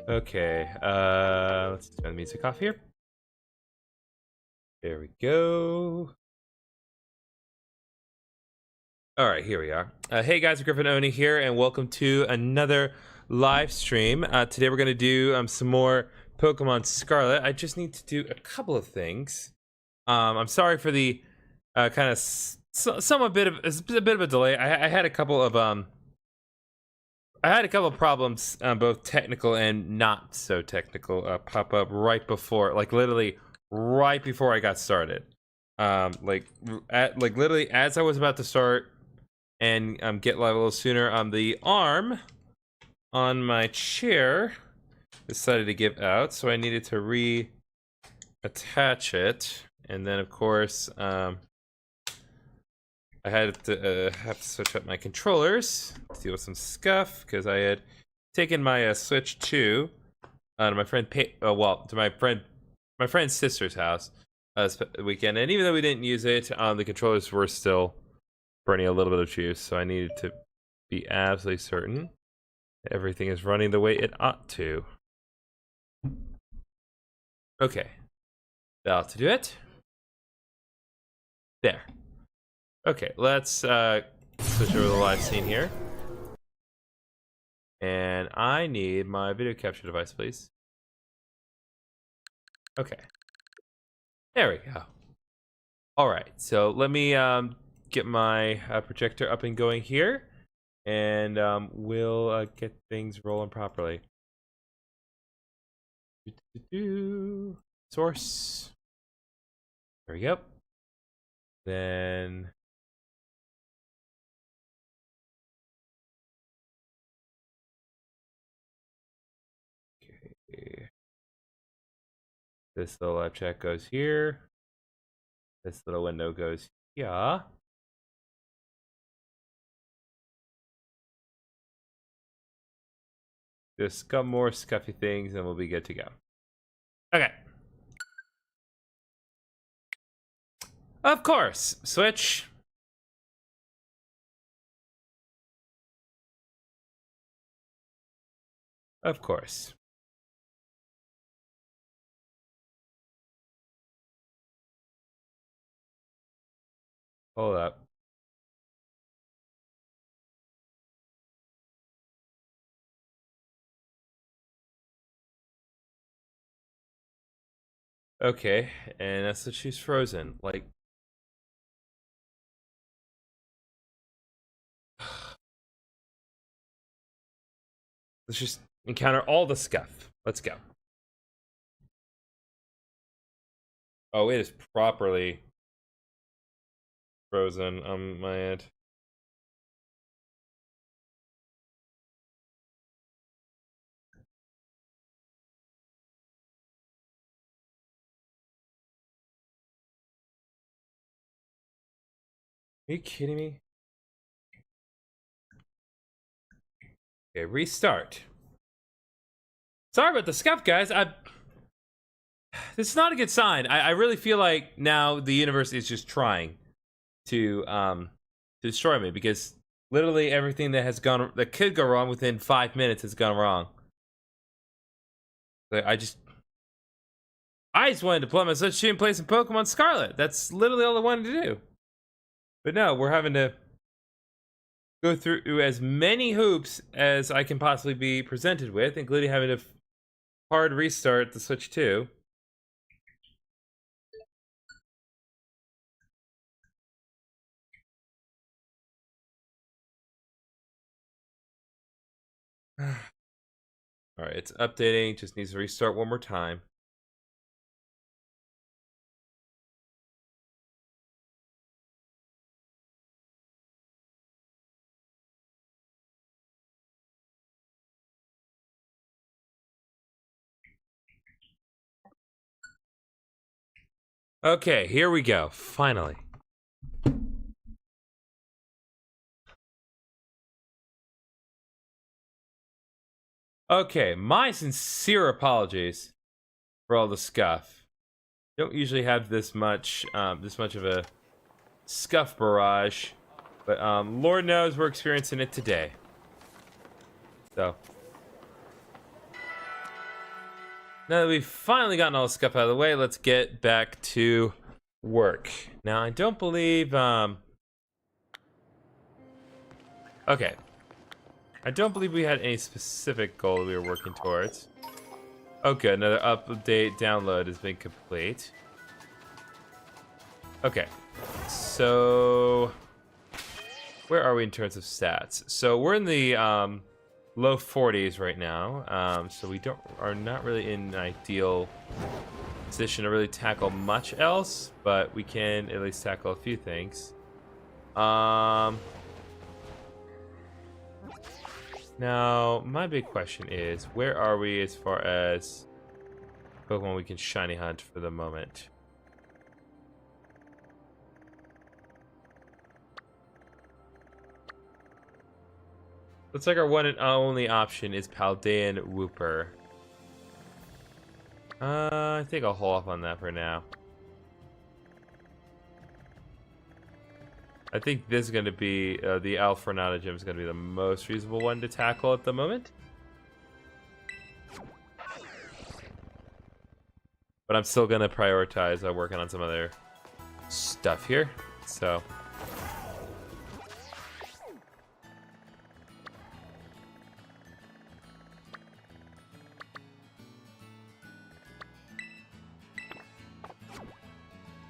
Okay, let's turn the music off here. There we go. All right, here we are. Hey guys, GriffinOni here, and welcome to another live stream. Today we're gonna do some more Pokemon Scarlet. I just need to do a couple of things. I'm sorry for the kind of somewhat bit of a bit of a delay. I had a couple of problems, both technical and not so technical, pop up right before, like literally right before I got started. Like literally as I was about to start and get live a little sooner, the arm on my chair decided to give out, so I needed to reattach it, and then of course I had to have to switch up my controllers to deal with some scuff because I had taken my Switch 2 to my friend to my friend's sister's house this weekend, and even though we didn't use it, the controllers were still burning a little bit of juice, so I needed to be absolutely certain that everything is running the way it ought to. Okay, that ought to do it. There. Okay, let's switch over to the live scene here. And I need my video capture device, please. Okay. There we go. Alright, so let me get my projector up and going here. And we'll get things rolling properly. Source. There we go. Then... okay. This little live chat goes here. This little window goes here. Just got more scuffy things and we'll be good to go. Okay. Of course. Switch. Of course. Hold up. Okay, and that's that she's frozen. Like, let's just encounter all the scuff. Let's go. Oh, it is properly frozen on my end. Are you kidding me? Okay, restart. Sorry about the scuff, guys. This is not a good sign. I really feel like now the universe is just trying to destroy me, because literally everything that could go wrong within 5 minutes has gone wrong. Like, I just wanted to play my Switch 2 and play some Pokemon Scarlet. That's literally all I wanted to do. But no, we're having to go through as many hoops as I can possibly be presented with, including having to hard restart the Switch 2. Alright, it's updating. Just needs to restart one more time. Okay, here we go. Finally. Okay, my sincere apologies for all the scuff. Don't usually have this much of a scuff barrage, but Lord knows we're experiencing it today. So Now that we've finally gotten all the stuff out of the way, let's get back to work. Now, I don't believe, okay. I don't believe we had any specific goal we were working towards. Oh, good. Another update download has been complete. Okay. So, where are we in terms of stats? So, we're in the, low 40s right now, so we are not really in an ideal position to really tackle much else, but we can at least tackle a few things. Now my big question is, where are we as far as Pokemon we can shiny hunt for the moment? Looks like our one and only option is Paldean Wooper. I think I'll hold off on that for now. I think this is going to be, the Alfornata gym is going to be the most reasonable one to tackle at the moment. But I'm still going to prioritize working on some other stuff here, so...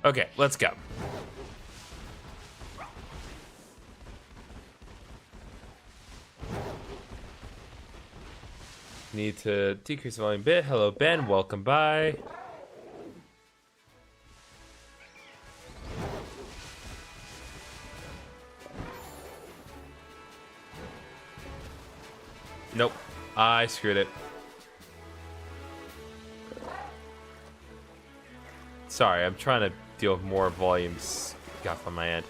Okay, let's go. Need to decrease the volume a bit. Hello, Ben. Welcome by. Nope. I screwed it. Sorry, I'm trying to deal with more volume stuff on my end.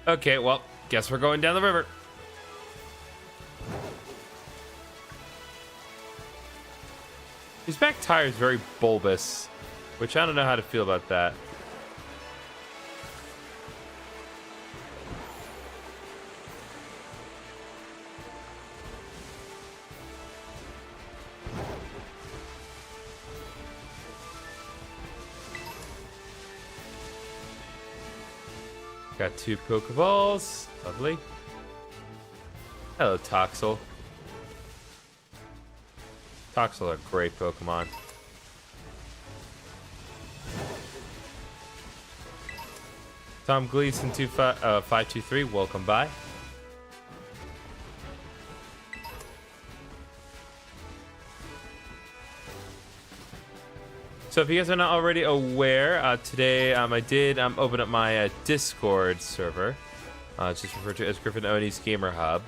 Okay, well, guess we're going down the river. His back tire is very bulbous, which I don't know how to feel about that. Got 2 Pokeballs. Lovely. Hello, Toxel. Toxel are great Pokemon. Tom Gleason 523, welcome by. So if you guys are not already aware, today I did open up my Discord server. It's just referred to as GriffinOni's Gamer Hub.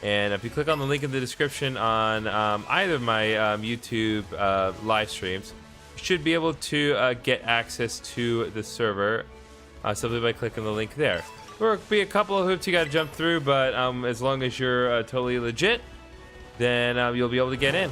And if you click on the link in the description on either of my YouTube live streams, you should be able to get access to the server simply by clicking the link there. There will be a couple of hoops you got to jump through, but as long as you're totally legit, then you'll be able to get in.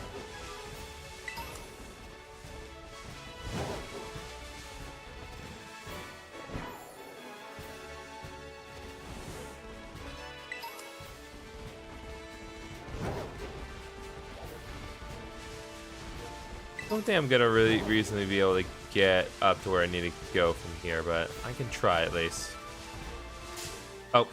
I don't think I'm gonna really reasonably be able to get up to where I need to go from here, but I can try at least. Oh.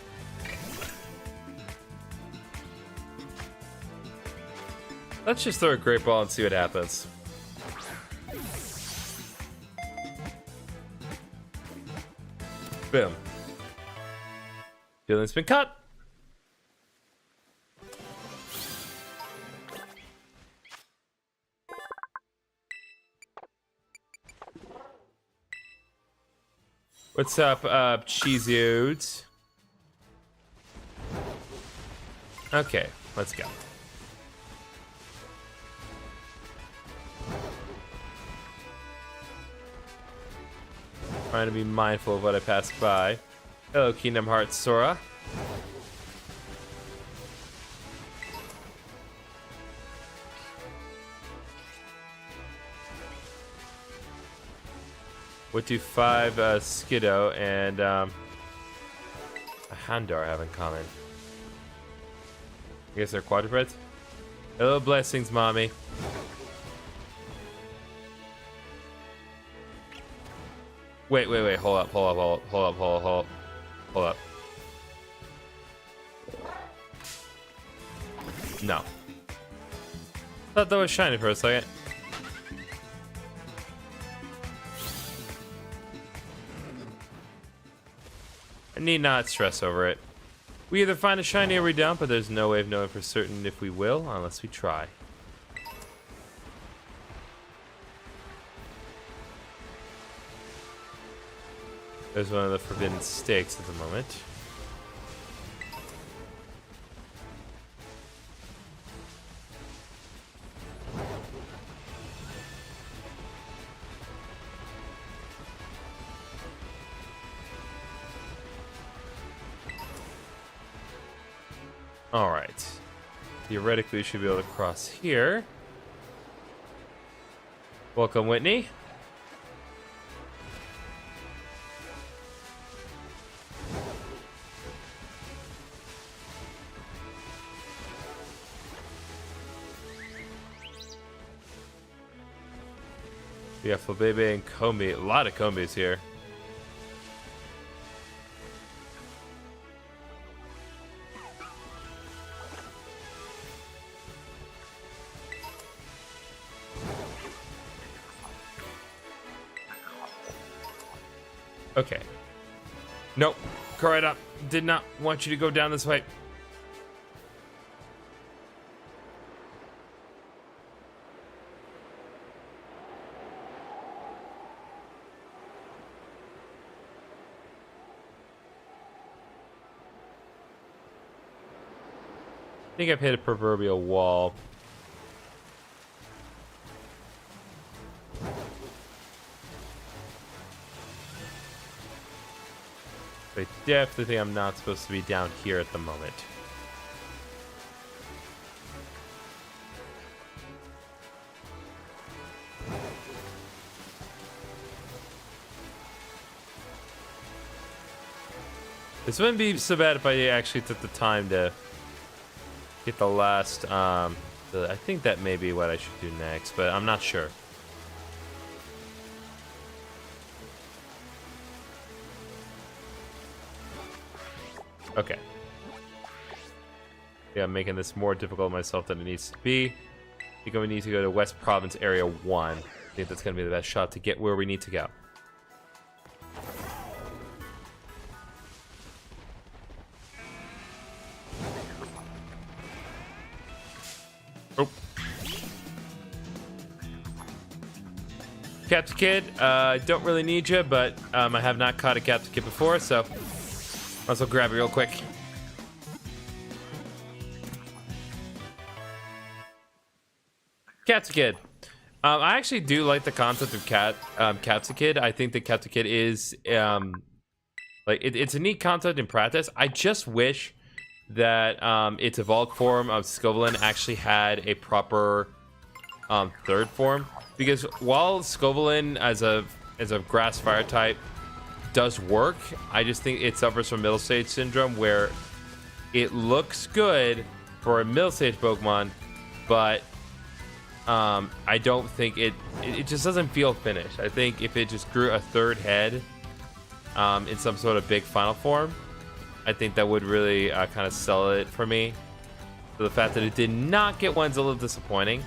Let's just throw a great ball and see what happens. Boom. Fielding's been cut. What's up, Cheezios? Okay, let's go. Trying to be mindful of what I pass by. Hello, Kingdom Hearts Sora. What do 5 Skiddo and a Handar have in common? I guess they're quadrupeds? Hello, blessings, mommy. Wait. Hold up. No. Thought that was shiny for a second. I need not stress over it. We either find a shiny or we don't, but there's no way of knowing for certain if we will, unless we try. There's one of the forbidden stakes at the moment. Alright. Theoretically, we should be able to cross here. Welcome, Whitney. We have Flabebe and Combi. A lot of Combis here. Okay. Nope. Correct. Did not want you to go down this way. I think I've hit a proverbial wall. I definitely think I'm not supposed to be down here at the moment. This wouldn't be so bad if I actually took the time to get the last, I think that may be what I should do next, but I'm not sure. Okay. Yeah, I'm making this more difficult myself than it needs to be. I think we need to go to West Province Area 1. I think that's going to be the best shot to get where we need to go. Oh. Captain Kid, don't really need you, but I have not caught a Captain Kid before, so might as well grab it real quick. Captain Kid. I actually do like the concept of Captain Kid. I think that Captain Kid is it's a neat concept in practice. I just wish that its evolved form of Scovelin actually had a proper third form, because while Scovelin as a grass fire type does work, I just think it suffers from middle stage syndrome, where it looks good for a middle stage Pokemon, but I don't think it just doesn't feel finished. I think if it just grew a third head in some sort of big final form, I think that would really kind of sell it for me. So the fact that it did not get one's a little disappointing.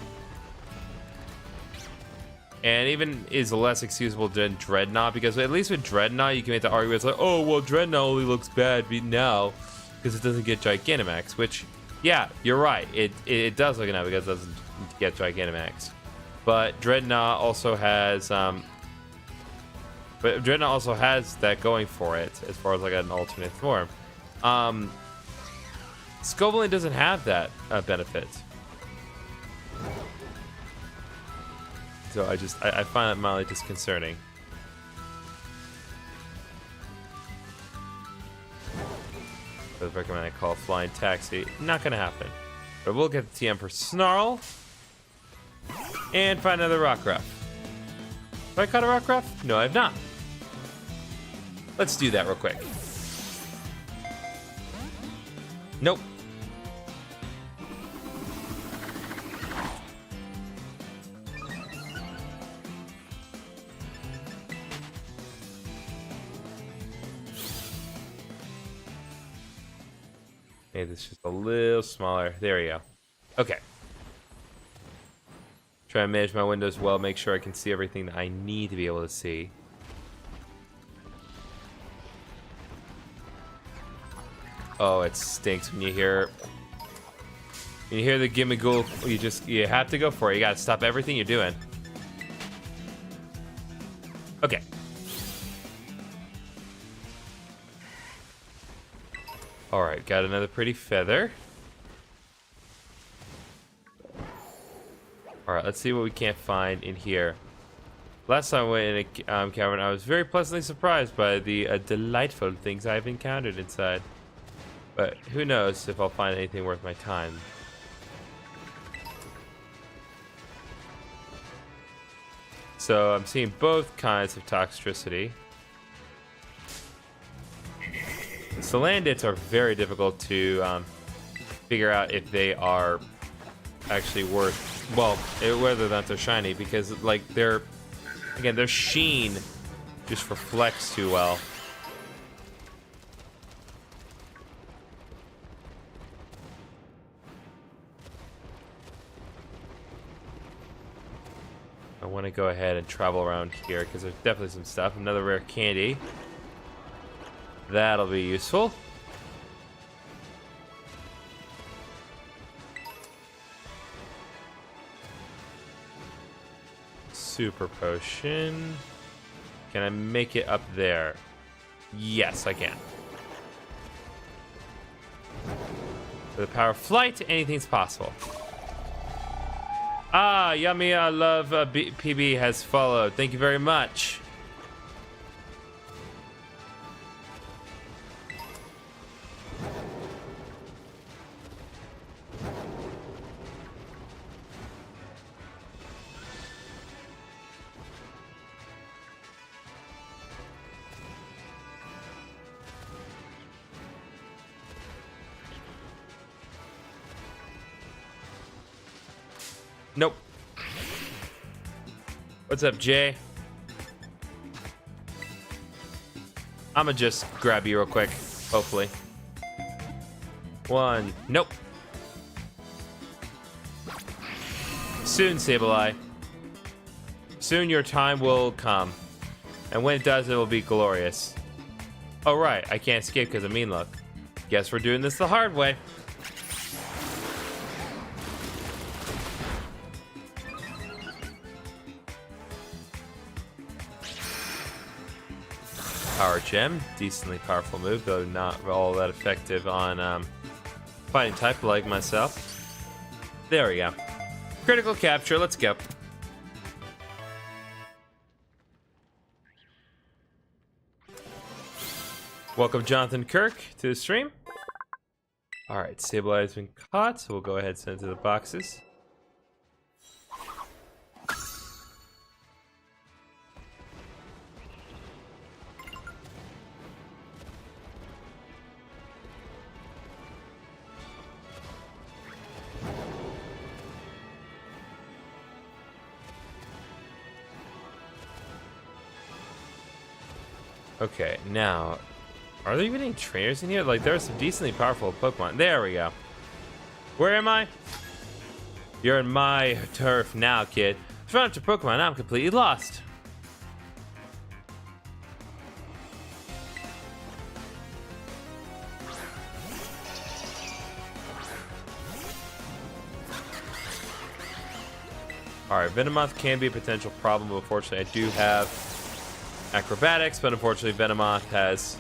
And even is less excusable than Dreadnought, because at least with Dreadnought, you can make the argument, it's like, oh, well, Dreadnought only looks bad now because it doesn't get Gigantamax, which, yeah, you're right. It does look now because it doesn't get Gigantamax. But Dreadnought also has that going for it as far as like an alternate form. Scovelin doesn't have that benefit. So I find that mildly disconcerting. I would recommend I call Flying Taxi. Not gonna happen. But we'll get the TM for Snarl. And find another Rockruff. Have I caught a Rockruff? No, I have not. Let's do that real quick. Nope. Make this just a little smaller. There we go. Okay. Try and manage my windows well, make sure I can see everything that I need to be able to see. Oh, it stinks when you hear the gimme-ghoul. You have to go for it. You gotta stop everything you're doing. Okay. Alright, got another pretty feather. Alright, let's see what we can't find in here. Last time I went in a cavern, I was very pleasantly surprised by the delightful things I've encountered inside. But who knows if I'll find anything worth my time. So I'm seeing both kinds of toxicity. Salandits are very difficult to figure out if they are actually worth, well, whether or not they're shiny, because like their sheen just reflects too well. I want to go ahead and travel around here because there's definitely some stuff. Another rare candy. That'll be useful. Super potion. Can I make it up there? Yes, I can. With the power of flight, anything's possible. Ah, Yummy, I love PB has followed. Thank you very much. Nope. What's up, Jay? I'ma just grab you real quick, hopefully. One. Nope. Soon, Sableye. Soon your time will come. And when it does, it will be glorious. Oh, right. I can't escape because of mean luck. Guess we're doing this the hard way. Power Gem, decently powerful move, though not all that effective on fighting type like myself. There we go. Critical capture, let's go. Welcome, Jonathan Kirk, to the stream. Alright, Sableye has been caught, so we'll go ahead and send it to the boxes. Okay, now, are there even any trainers in here? Like, there are some decently powerful Pokemon. There we go. Where am I? You're in my turf now, kid. To run up to Pokemon, I'm completely lost. Alright, Venomoth can be a potential problem, but unfortunately I do have acrobatics, but unfortunately Venomoth has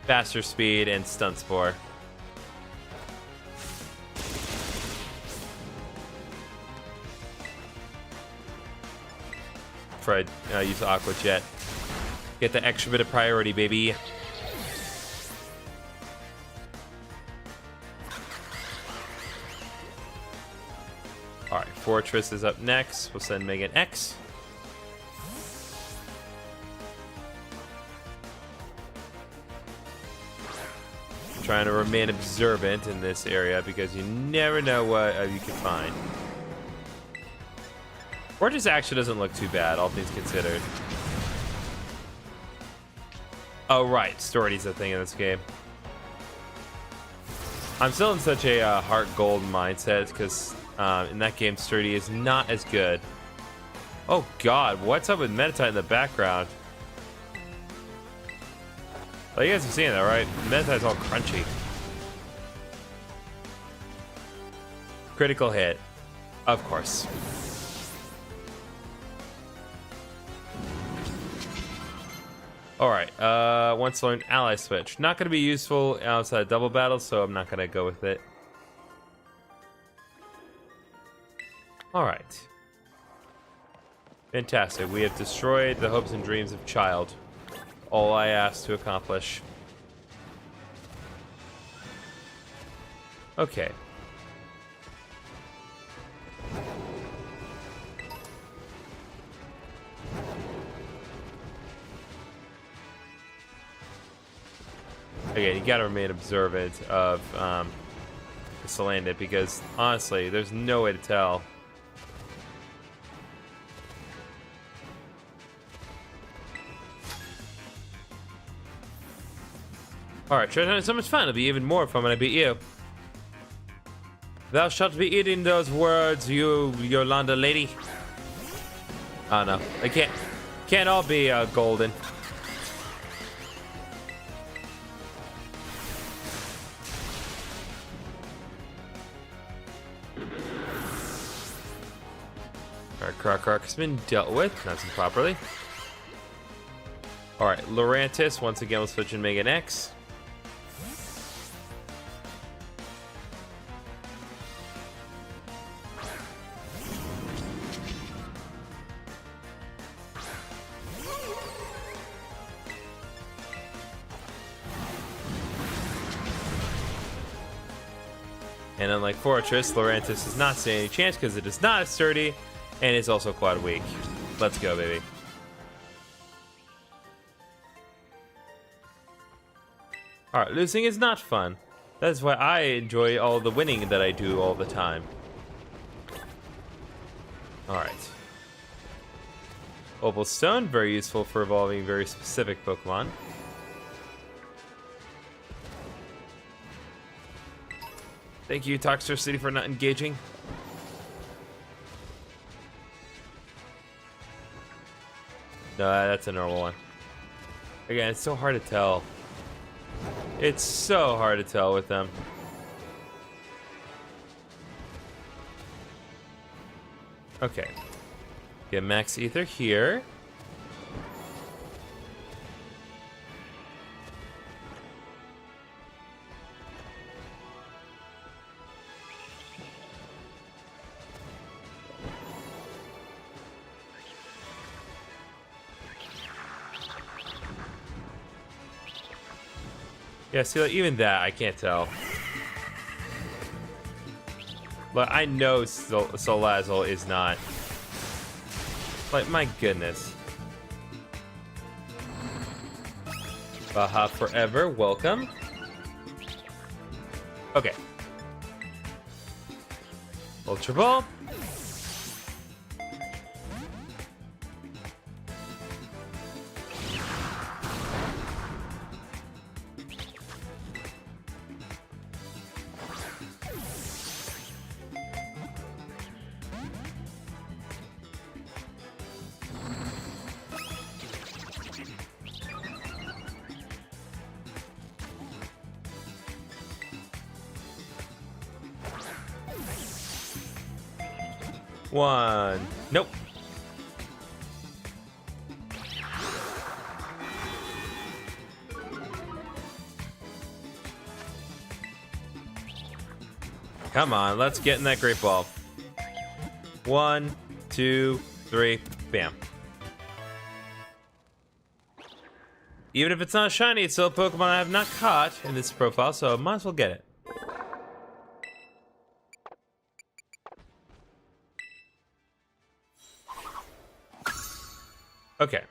faster speed and stun spore. Before I use Aqua Jet. Get the extra bit of priority, baby. Alright, Fortress is up next. We'll send Megan X. Trying to remain observant in this area because you never know what you can find. Fortress actually doesn't look too bad, all things considered. Oh right, Stority's a thing in this game. I'm still in such a heart gold mindset because in that game, Sturdy is not as good. Oh god, what's up with Meditite in the background? Well, you guys have seen that, right? Meditite's all crunchy. Critical hit. Of course. Alright, once learned ally switch. Not going to be useful outside double battle, so I'm not going to go with it. Alright. Fantastic. We have destroyed the hopes and dreams of Child. All I asked to accomplish. Okay. Okay, you gotta remain observant of the Salandit because honestly, there's no way to tell. Alright, Treasure Hunt is so much fun. It'll be even more fun when I beat you. Thou shalt be eating those words, you Yolanda lady. Oh no, I can't all be golden. Alright, Croc has been dealt with, nice and properly. Alright, Lurantis once again will switch and make an X. And unlike Fortress, Lurantis does not stand any chance because it is not as sturdy and it's also quad weak. Let's go, baby. Alright, losing is not fun. That is why I enjoy all the winning that I do all the time. Alright. Opal Stone, very useful for evolving very specific Pokemon. Thank you, Toxter City, for not engaging. No, that's a normal one. Again, it's so hard to tell. It's so hard to tell with them. Okay. Get Max Ether here. Yeah, see, like, even that, I can't tell. But I know Solazol is not. Like, my goodness. Baja Forever, welcome. Okay. Ultra Ball. One. Nope. Come on, let's get in that Great Ball. 1, 2, 3, bam. Even if it's not shiny, it's still a Pokemon I have not caught in this profile, so I might as well get it. Okay.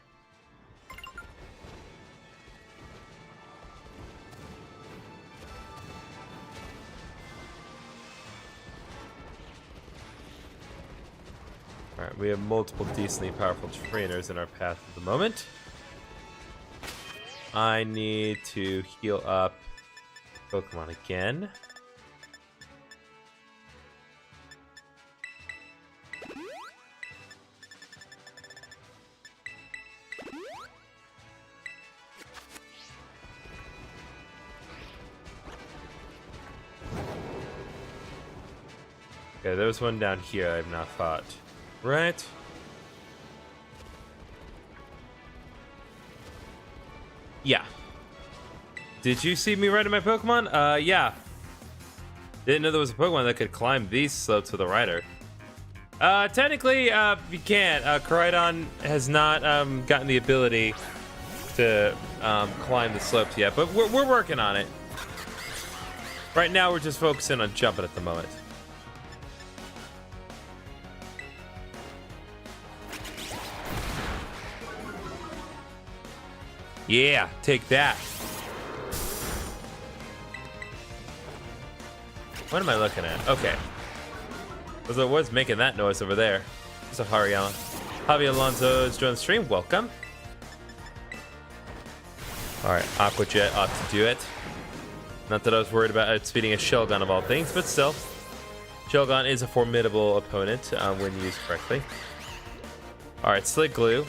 Alright, we have multiple decently powerful trainers in our path at the moment. I need to heal up Pokemon again. Okay, there was one down here I've not fought. Right? Yeah. Did you see me riding my Pokemon? Yeah. Didn't know there was a Pokemon that could climb these slopes with a rider. Technically, you can't. Koraidon has not gotten the ability to climb the slopes yet, but we're working on it. Right now, we're just focusing on jumping at the moment. Yeah, take that. What am I looking at? Okay. I was making that noise over there. There's a Hariyama. Javi Alonso has joined the stream. Welcome. Alright, Aqua Jet ought to do it. Not that I was worried about outspeeding a Shelgon of all things, but still. Shelgon is a formidable opponent when used correctly. Alright, Slick Glue.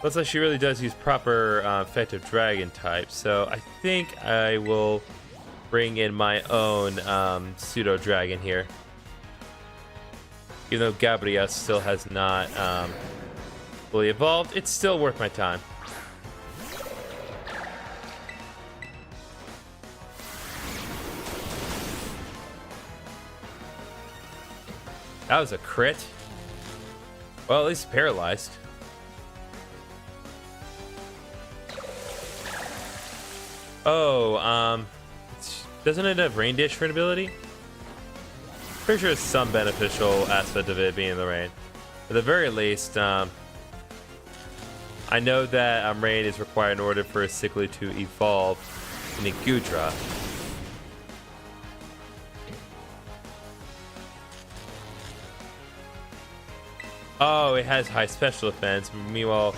Looks like she really does use proper effective dragon type, so I think I will bring in my own pseudo dragon here. Even though Gabrielle still has not fully evolved, it's still worth my time. That was a crit. Well, at least paralyzed. Oh, doesn't it have Rain Dish for an ability? Pretty sure it's some beneficial aspect of it being in the rain. At the very least, I know that rain is required in order for a Sickly to evolve in a Gudra. Oh, it has high special defense. Meanwhile,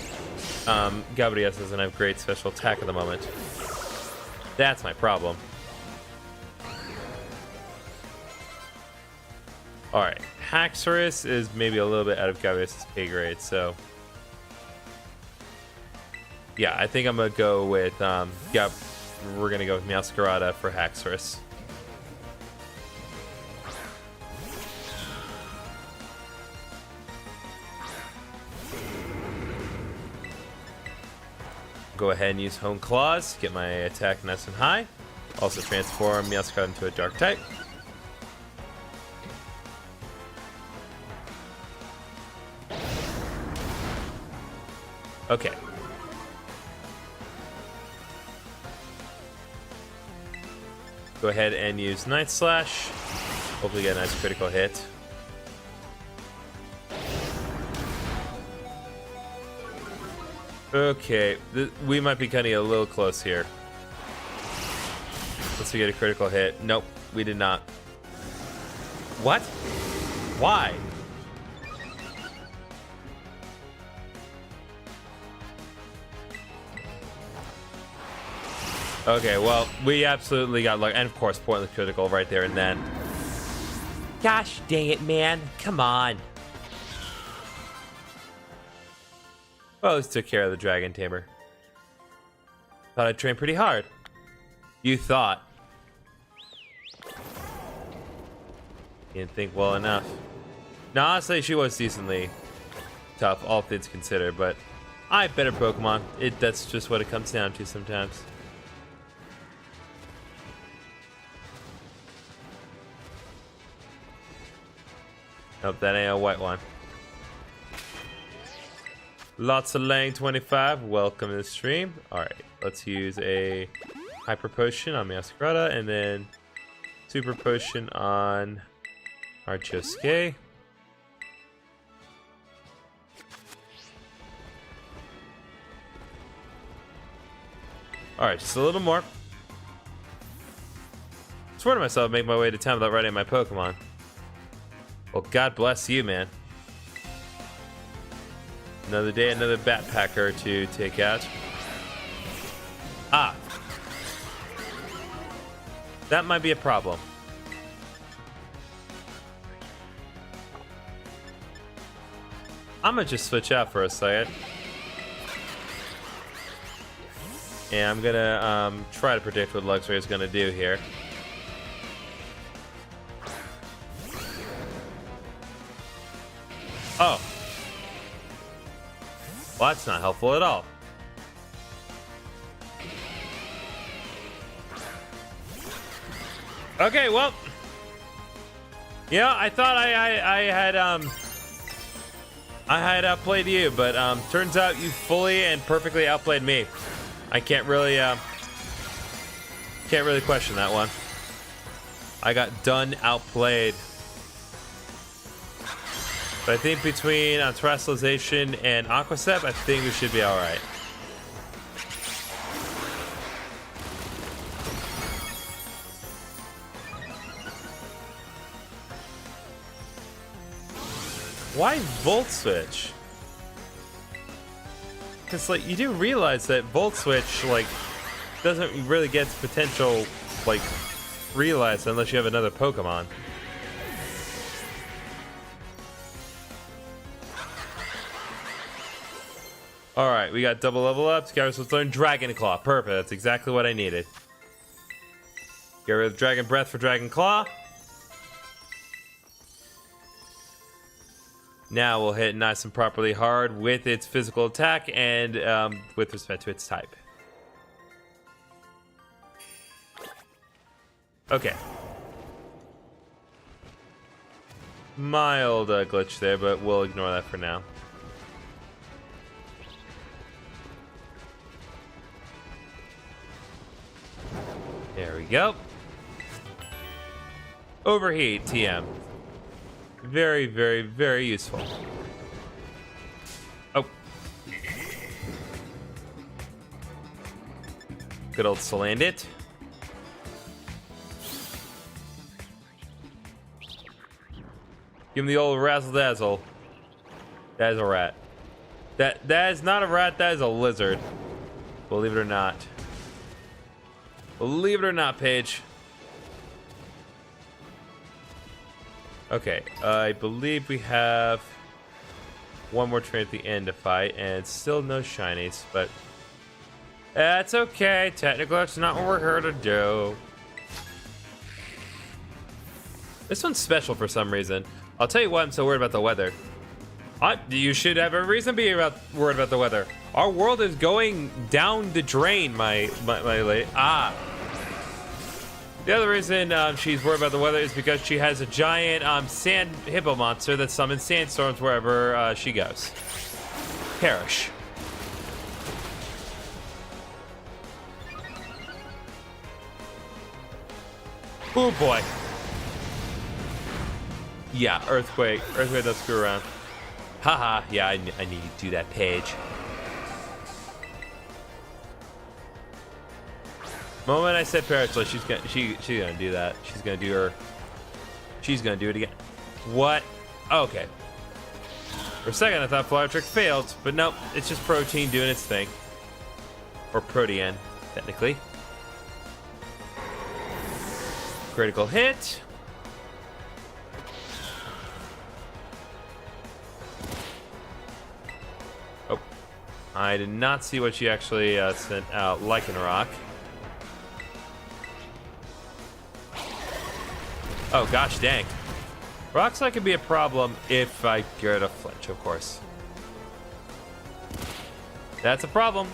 Gabrielle doesn't have great special attack at the moment. That's my problem. Alright, Haxorus is maybe a little bit out of Gabrielle's pay grade, so... Yeah, I think I'm gonna go with, we're gonna go with Meowscarada for Haxorus. Go ahead and use Hone Claws, get my attack nice and high. Also transform Meowscarada into a dark type. Okay. Go ahead and use Night Slash. Hopefully get a nice critical hit. Okay, we might be cutting a little close here. Let's get a critical hit. Nope, we did not. What? Why? Okay, well, we absolutely got luck. And of course, pointless critical right there and then. Gosh dang it, man. Come on. Well, this took care of the Dragon Tamer. Thought I trained pretty hard. You thought. You didn't think well enough. Now, honestly, she was decently tough, all things considered, but I have better Pokemon. That's just what it comes down to sometimes. Nope, that ain't a white one. Lots of Lang 25, welcome to the stream. Alright, let's use a Hyper Potion on Meowscarada and then Super Potion on Archosuke. Alright, just a little more. I swear to myself, I'd make my way to town without riding my Pokemon. Well, God bless you, man. Another day, another backpacker to take out. Ah. That might be a problem. I'm gonna just switch out for a second. And I'm gonna try to predict what Luxray is gonna do here. Oh. Well, that's not helpful at all. Okay, well. Yeah, I thought I had outplayed you, but turns out you fully and perfectly outplayed me. I can't really question that one. I got done outplayed. But I think between Terrestrialization and Aquastep, I think we should be all right. Why Volt Switch? Because, like, you do realize that Volt Switch, like, doesn't really get its potential, like, realized unless you have another Pokemon. Alright, we got double level ups. Gyarados, let's learn Dragon Claw. Perfect, that's exactly what I needed. Get rid of Dragon Breath for Dragon Claw. Now we'll hit nice and properly hard with its physical attack and with respect to its type. Okay. Mild glitch there, but we'll ignore that for now. There we go. Overheat, TM. Very, very, very useful. Oh. Good old Salandit. Give him the old razzle dazzle. That is a rat. That is not a rat, that is a lizard. Believe it or not. Believe it or not, Paige. Okay, I believe we have one more train at the end to fight, and still no shinies, but that's okay. Technically, that's not what we're here to do. This one's special for some reason. I'll tell you why I'm so worried about the weather. You should have a reason to be worried about the weather. Our world is going down the drain, my lady. The other reason she's worried about the weather is because she has a giant sand hippo monster that summons sandstorms wherever she goes. Perish. Oh boy. Yeah, earthquake. Earthquake does screw around. Haha, yeah, I need to do that, Paige. Moment I said Parasol, she's gonna do that. She's gonna do it again. What? Oh, okay. For a second I thought Flower Trick failed, but nope, it's just Protein doing its thing. Or Protean, technically. Critical hit. Oh. I did not see what she actually sent out. Lycanroc. Oh, gosh dang. Rock Slide could be a problem if I get a flinch, of course. That's a problem.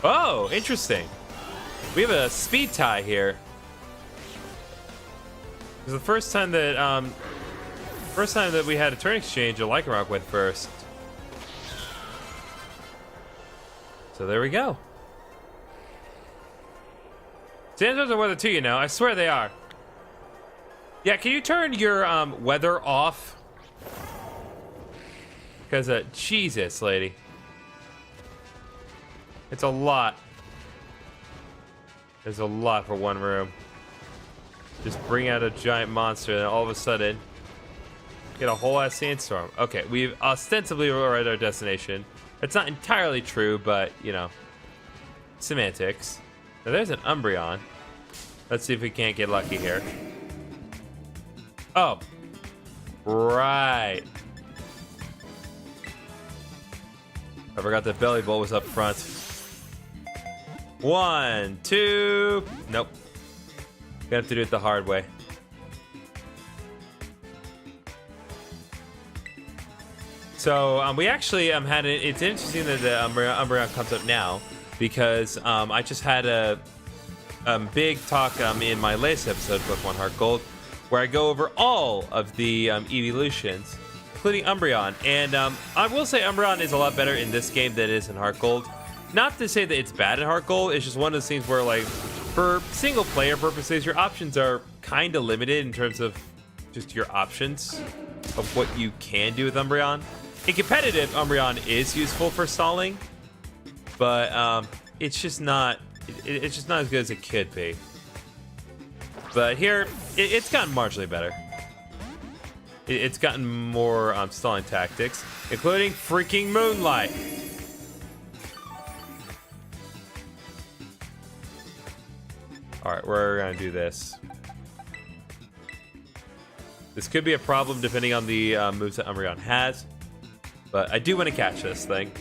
Oh, interesting. We have a speed tie here. It was the first time that we had a turn exchange, a Lycanroc went first. So there we go. Sandstorms are weather too, you know. I swear they are. Yeah, can you turn your weather off? Because Jesus, lady. It's a lot. There's a lot for one room. Just bring out a giant monster and all of a sudden get a whole ass sandstorm. Okay, we've ostensibly arrived at our destination. It's not entirely true, but you know, semantics. Now there's an Umbreon. Let's see if we can't get lucky here. Oh. Right. I forgot the Belly Bowl was up front. 1, 2. Nope. Gonna have to do it the hard way. So we actually had it. It's interesting that the Umbreon comes up now because I just had a big talk in my latest episode of Pokemon Heart Gold where I go over all of the evolutions, including Umbreon. And I will say Umbreon is a lot better in this game than it is in Heart Gold. Not to say that it's bad in Heart Gold. It's just one of those things where, like, for single player purposes, your options are kind of limited in terms of just your options of what you can do with Umbreon. In competitive, Umbreon is useful for stalling, but it's just not it's just not as good as it could be. But here, it's gotten marginally better. It's gotten more stalling tactics, including freaking Moonlight. All right, we're gonna do this. This could be a problem depending on the moves that Umbreon has, but I do want to catch this thing.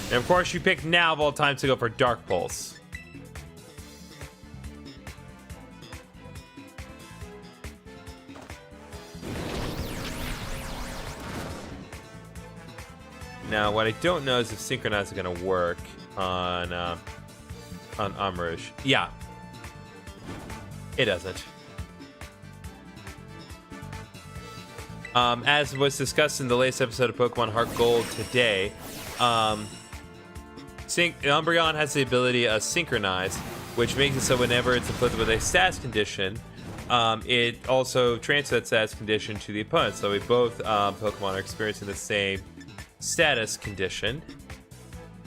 And of course, you pick now of all time to go for Dark Pulse. Now, what I don't know is if Synchronize is going to work on Amrouche. Yeah, it doesn't. As was discussed in the latest episode of Pokemon Heart Gold today, Umbreon has the ability of Synchronize, which makes it so whenever it's equipped with a status condition, it also transfers that status condition to the opponent. So we both Pokemon are experiencing the same status condition.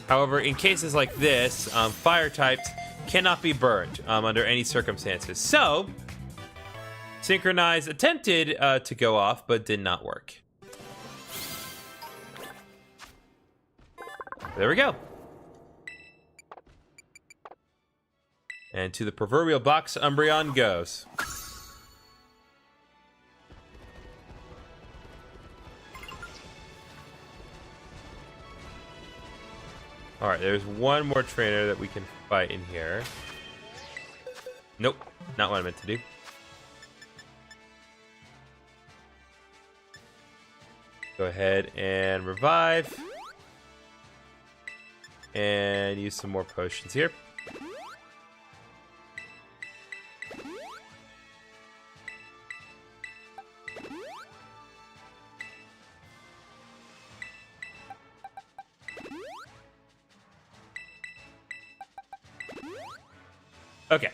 However, in cases like this, fire types cannot be burned under any circumstances. So, Synchronize attempted to go off, but did not work. There we go. And to the proverbial box, Umbreon goes. Alright, there's one more trainer that we can fight in here. Nope, not what I meant to do. Go ahead and revive. And use some more potions here. Okay.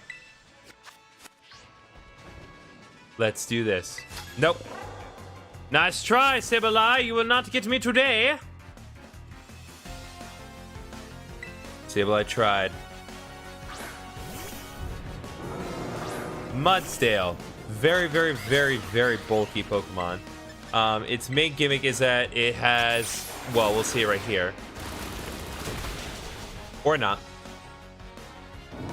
Let's do this. Nope. Nice try, Sableye. You will not get me today. Sableye tried. Mudsdale. Very, very, very, very bulky Pokemon. Its main gimmick is that it has... Well, we'll see it right here. Or not.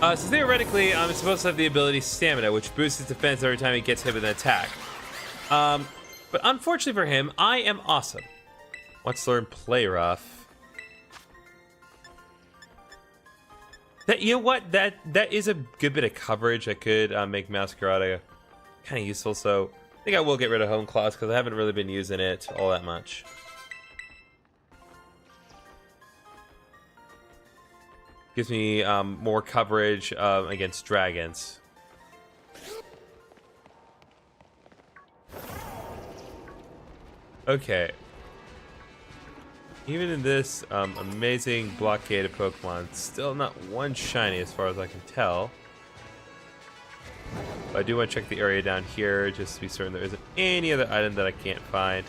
So theoretically, it's supposed to have the ability Stamina, which boosts its defense every time it gets hit with an attack. But unfortunately for him, I am awesome. Let's learn Play Rough. That, you know what? That is a good bit of coverage that could make Masquerade kind of useful. So I think I will get rid of Home Claws because I haven't really been using it all that much. Gives me more coverage against dragons. Okay. Even in this amazing blockade of Pokemon, still not one shiny as far as I can tell. But I do want to check the area down here just to be certain there isn't any other item that I can't find.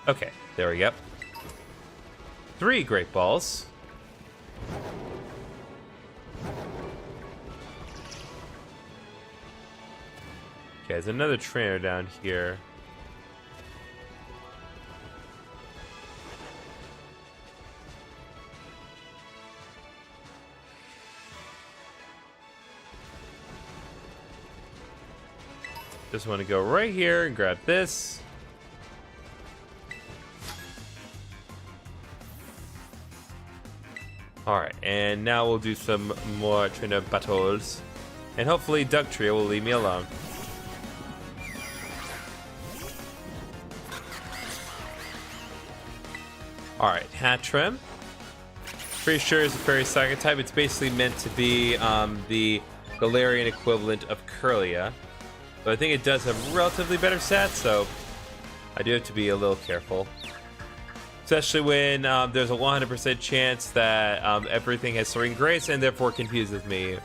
Okay, there we go. 3 Great Balls. Okay, there's another trainer down here. Just want to go right here and grab this. Alright, and now we'll do some more trainer battles. And hopefully Dugtrio will leave me alone. Alright, Hattrem. Pretty sure it's a fairy psychic type. It's basically meant to be the Galarian equivalent of Curlia. But I think it does have relatively better stats, so I do have to be a little careful. Especially when there's a 100% chance that everything has Soaring Grace and therefore confuses me.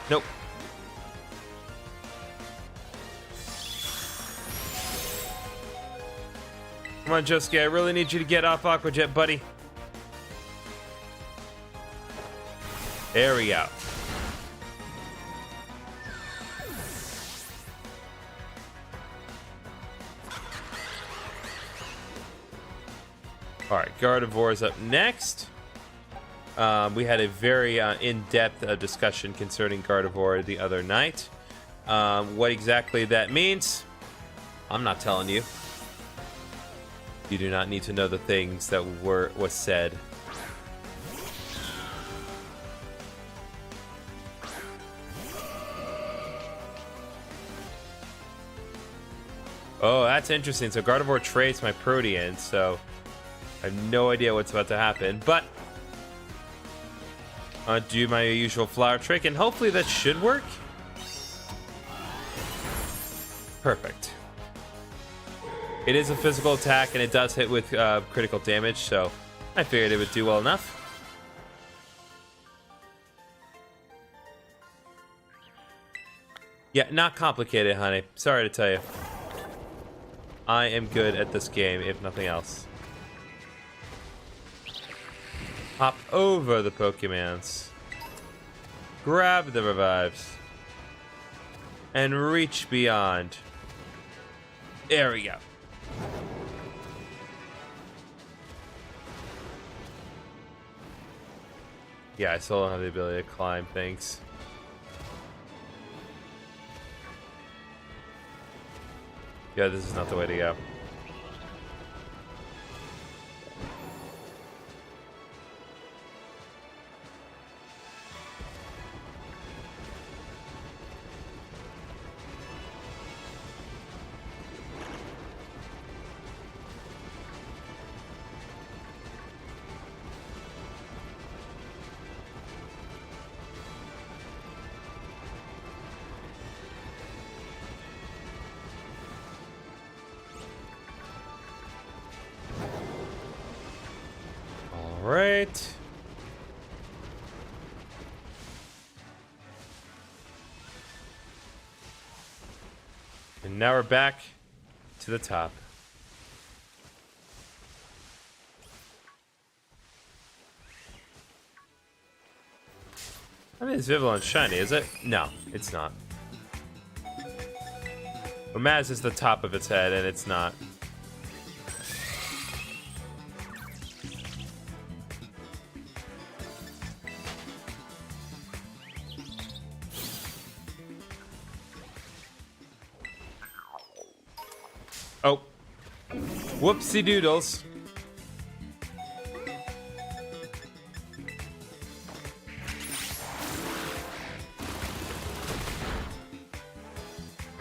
Nope. Come on, Josuke, I really need you to get off Aqua Jet, buddy. There we go. Alright, Gardevoir is up next. We had a very in-depth discussion concerning Gardevoir the other night. What exactly that means, I'm not telling you. You do not need to know the things that was said. Oh, that's interesting. So Gardevoir trades my Protean, so I have no idea what's about to happen, but I'll do my usual flower trick, and hopefully that should work. Perfect. It is a physical attack, and it does hit with critical damage, so I figured it would do well enough. Yeah, not complicated, honey. Sorry to tell you. I am good at this game, if nothing else. Hop over the Pokemons. Grab the revives. And reach beyond. There we go. Yeah, I still don't have the ability to climb things. Yeah, this is not the way to go. Right. And now we're back to the top. I mean, it's Vivillon's shiny, is it? No, it's not. But Maz is the top of its head, and it's not. Oh. Whoopsie doodles.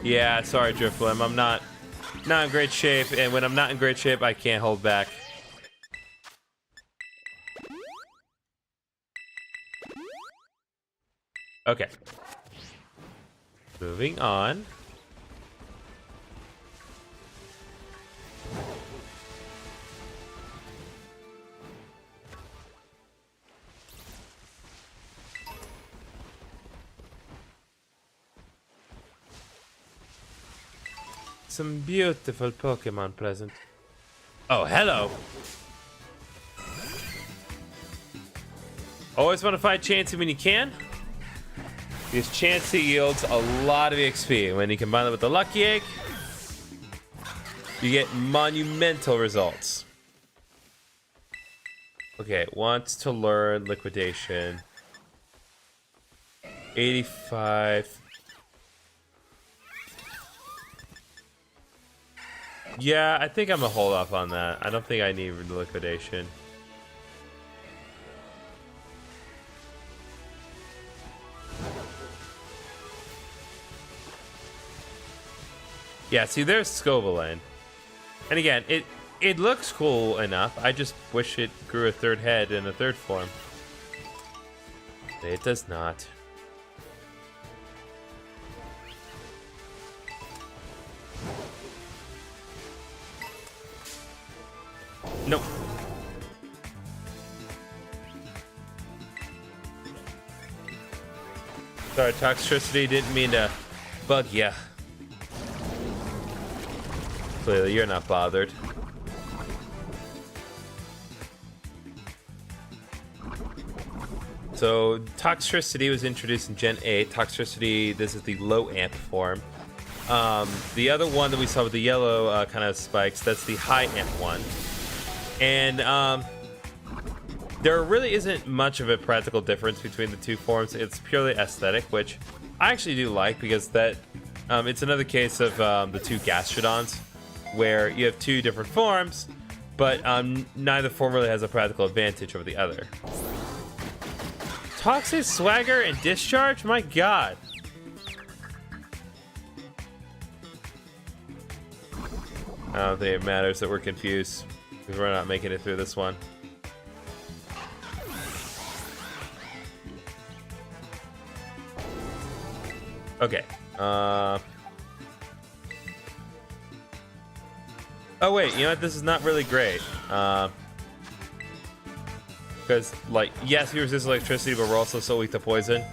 Yeah, sorry, Drifblim. I'm not in great shape, and when I'm not in great shape, I can't hold back. Okay. Moving on. Some beautiful Pokemon present. Oh, hello. Always want to fight Chansey when you can, because Chansey yields a lot of XP. When you combine it with the Lucky Egg, you get monumental results. Okay, it wants to learn Liquidation. 85. Yeah, I think I'm gonna hold off on that. I don't think I need Liquidation. Yeah, see, there's Scovillain. And again, it looks cool enough. I just wish it grew a third head in a third form. It does not. Nope. Sorry, Toxtricity, didn't mean to bug ya. Clearly, you're not bothered. So, Toxtricity was introduced in Gen 8. Toxtricity, this is the low amp form. The other one that we saw with the yellow kind of spikes, that's the high amp one. And there really isn't much of a practical difference between the two forms. It's purely aesthetic, which I actually do like because that it's another case of the two Gastrodons, where you have two different forms, but neither form really has a practical advantage over the other. Toxic Swagger and Discharge? My god. I don't think it matters that we're confused, because we're not making it through this one. Okay. Oh wait, you know what? This is not really great. Because, like, yes, we resist electricity, but we're also so weak to poison.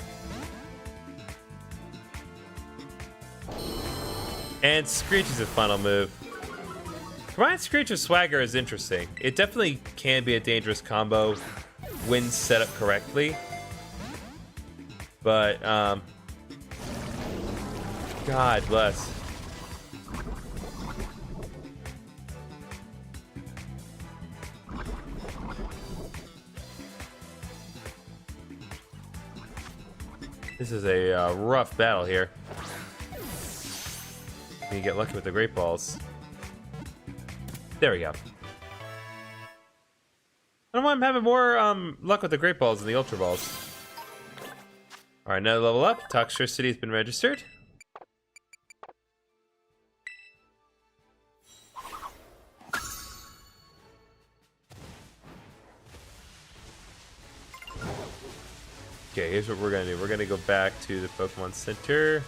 And Screech is his final move. Combined Screech with Swagger is interesting. It definitely can be a dangerous combo when set up correctly. But, God bless. This is a rough battle here. You get lucky with the Great Balls. There we go. I don't know why I'm having more luck with the Great Balls than the Ultra Balls. Alright, another level up. Toxtricity has been registered. Okay, here's what we're gonna do. We're gonna go back to the Pokemon Center.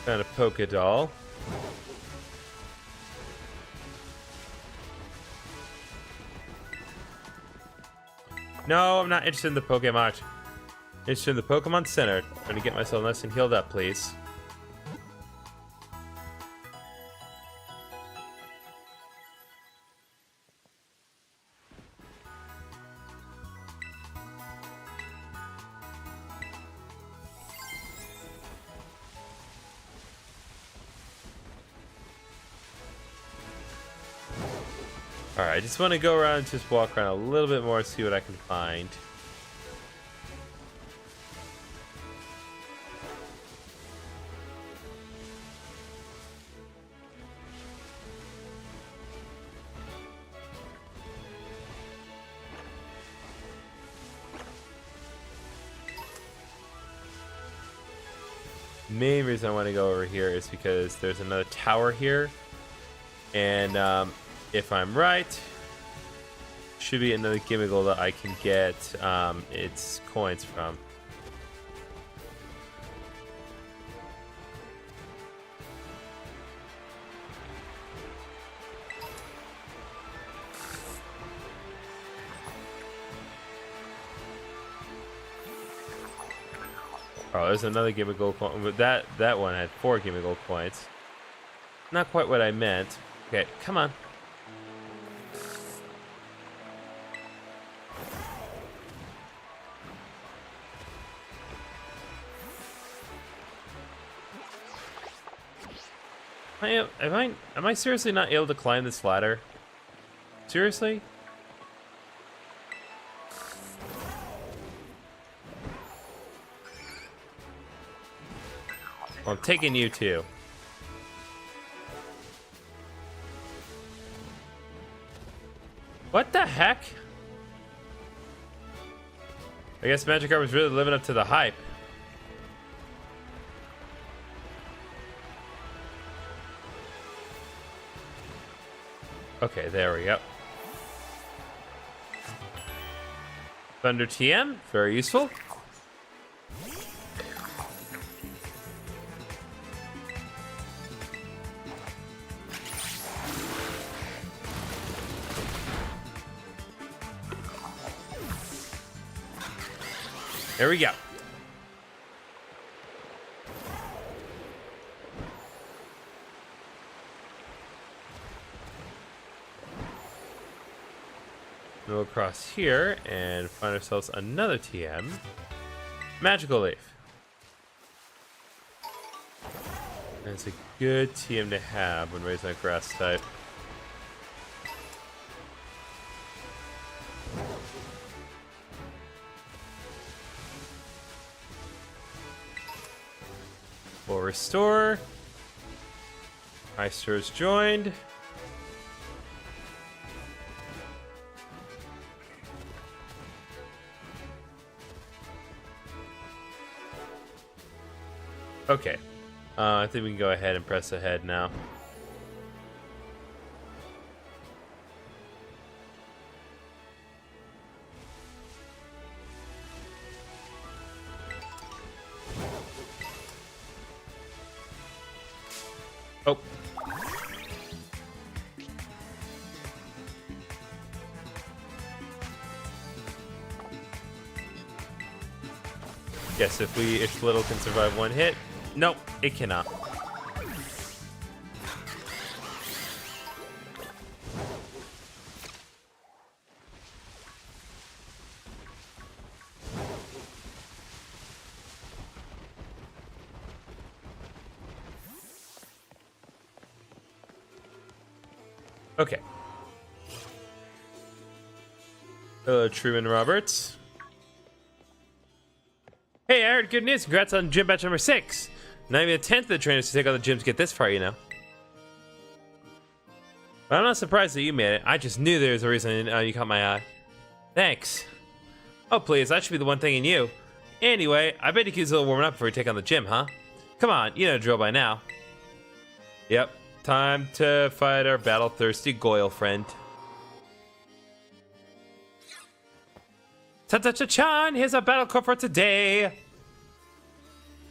Found a Pokédoll. No, I'm not interested in the Pokemon. Interested in the Pokemon Center. I'm gonna get myself nice and healed up, please. Alright, I just want to go around and just walk around a little bit more, see what I can find. Main reason I want to go over here is because there's another tower here. And, if I'm right, should be another Gimmighoul that I can get its coins from. Oh, there's another Gimmighoul coin, but that one had 4 Gimmighoul coins. Not quite what I meant. Okay, come on. Am I seriously not able to climb this ladder? Seriously? Well, I'm taking you too. What the heck? I guess Magikarp was really living up to the hype. Okay, there we go. Thunder TM, very useful. There we go. Go across here and find ourselves another TM. Magical Leaf. That's a good TM to have when raising that grass type. Full restore. Ister's joined. Okay. I think we can go ahead and press ahead now. Oh. Yes, if Little can survive one hit. Nope, it cannot. Okay. Hello, Truman Roberts. Hey, I heard good news. Congrats on gym batch number 6. Not even a tenth of the trainers to take on the gyms get this far, you know. But I'm not surprised that you made it. I just knew there was a reason you caught my eye. Thanks. Oh, please, that should be the one thing in you. Anyway, I bet you could a little warming up before you take on the gym, huh? Come on, you know the drill by now. Yep, time to fight our battle-thirsty Goyle friend. Ta-ta-cha-chan! Here's our battle call for today!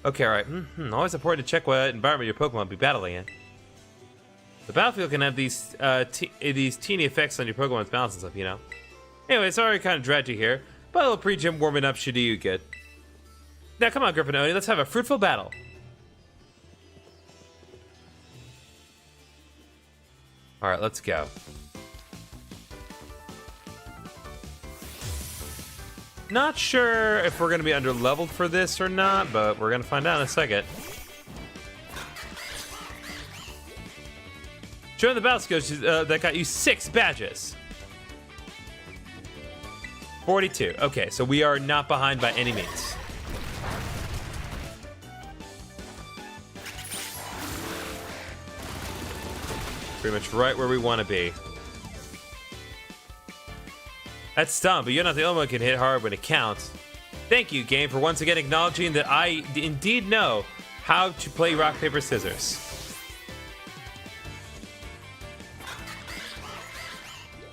Okay, alright. Always important to check what environment your Pokemon will be battling in. The battlefield can have these teeny effects on your Pokemon's balance and stuff, you know. Anyway, sorry I kind of dragged you here, but a little pre-gym warming up should do you good. Now come on, GriffinOni, let's have a fruitful battle. Alright, let's go. Not sure if we're going to be under-leveled for this or not, but we're going to find out in a second. Join the battle skills that got you 6 badges. 42. Okay, so we are not behind by any means. Pretty much right where we want to be. That's dumb, but you're not the only one who can hit hard when it counts. Thank you, game, for once again acknowledging that I indeed know how to play rock, paper, scissors.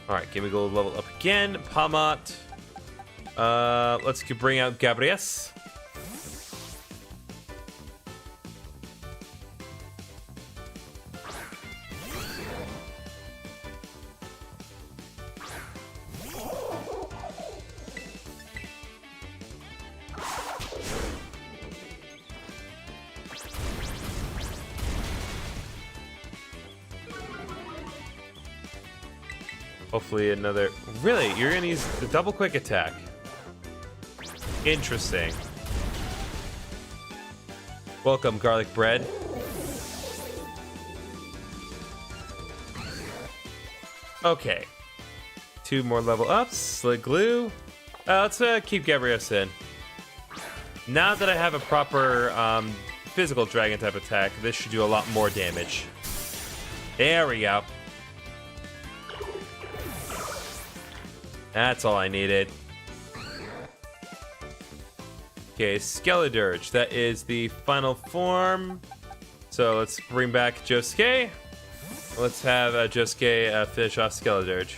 Alright, give me a gold level up again. Palmot. Let's bring out Gabrias. Hopefully another... Really? You're gonna use the double quick attack? Interesting. Welcome, garlic bread. Okay. 2 more level ups. Slit glue. Let's keep Gabrias in. Now that I have a proper physical dragon type attack, this should do a lot more damage. There we go. That's all I needed. Okay, Skeledirge. That is the final form. So let's bring back Josuke. Let's have Josuke finish off Skeledirge.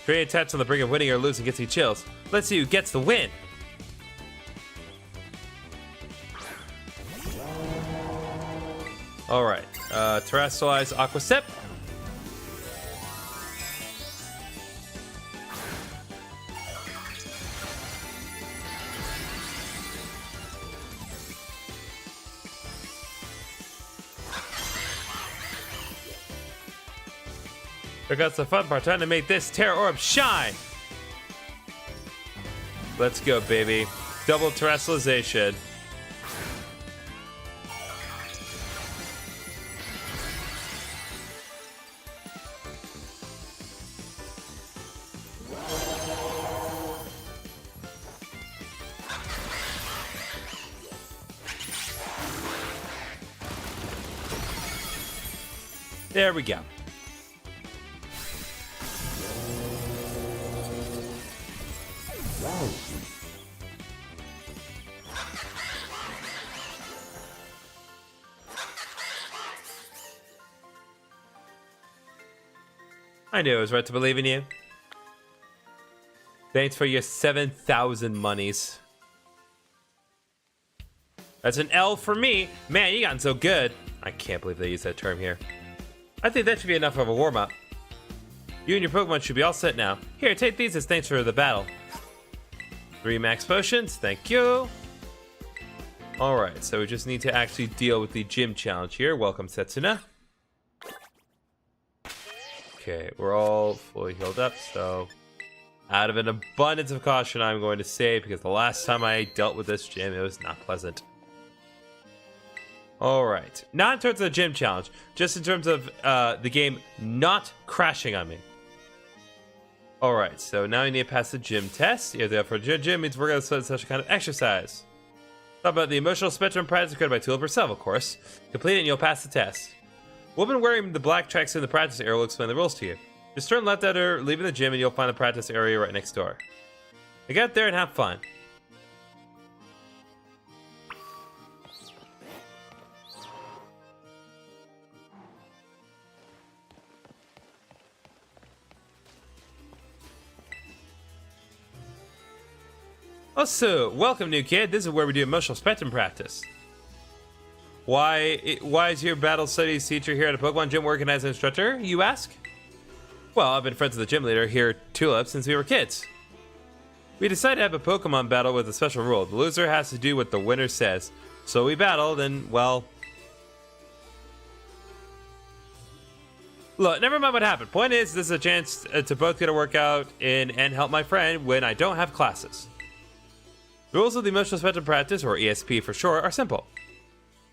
Great attacks on the brink of winning or losing gets you chills. Let's see who gets the win. Alright, Terrestrialize Aqua Step. Check out the fun part, time to make this Terra Orb shine. Let's go, baby. Double terrestrialization. There we go. I knew I was right to believe in you. Thanks for your 7,000 monies. That's an L for me. Man, you gotten so good. I can't believe they used that term here. I think that should be enough of a warm-up. You and your Pokemon should be all set now. Here, take these as thanks for the battle. 3 max potions, thank you. Alright, so we just need to actually deal with the gym challenge here. Welcome, Setsuna. Okay, we're all fully healed up, so out of an abundance of caution, I'm going to save because the last time I dealt with this gym, it was not pleasant. Alright, not in terms of the gym challenge, just in terms of the game not crashing on me. Alright, so now you need to pass the gym test. Yeah, the for gym means we're going to study such a kind of exercise. Talk about the emotional spectrum practice created by Tulip herself, of course. Complete it and you'll pass the test. Woman wearing the black tracksuit in the practice area will explain the rules to you. Just turn left at her, leaving the gym, and you'll find the practice area right next door. Now get there and have fun. Oh, so welcome, new kid. This is where we do emotional spectrum practice. Why is your battle studies teacher here at a Pokemon gym working as an instructor, you ask? Well, I've been friends with the gym leader here, Tulip, since we were kids. We decided to have a Pokemon battle with a special rule. The loser has to do what the winner says. So we battled, and, well... Look, never mind what happened. Point is, this is a chance to both get a workout in and help my friend when I don't have classes. The rules of the emotional spectrum practice, or ESP for short, are simple.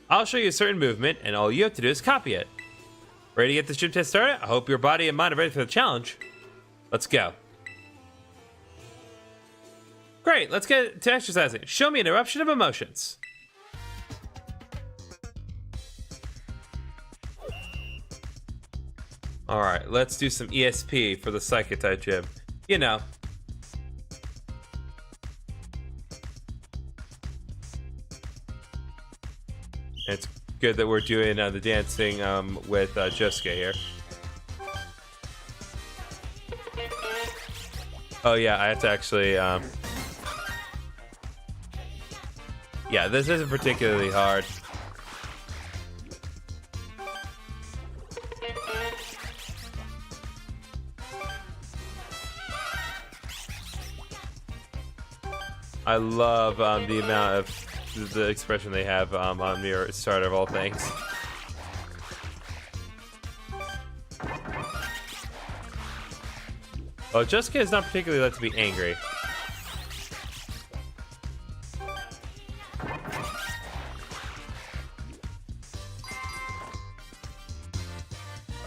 I'll show you a certain movement, and all you have to do is copy it. Ready to get this gym test started? I hope your body and mind are ready for the challenge. Let's go. Great, let's get to exercising. Show me an eruption of emotions. Alright, let's do some ESP for the Psychic type gym. You know. It's good that we're doing the dancing with Josuke here. Oh yeah, I have to actually... Yeah, this isn't particularly hard. I love the amount of the expression they have on the start of all things. Oh, Josuke is not particularly like to be angry.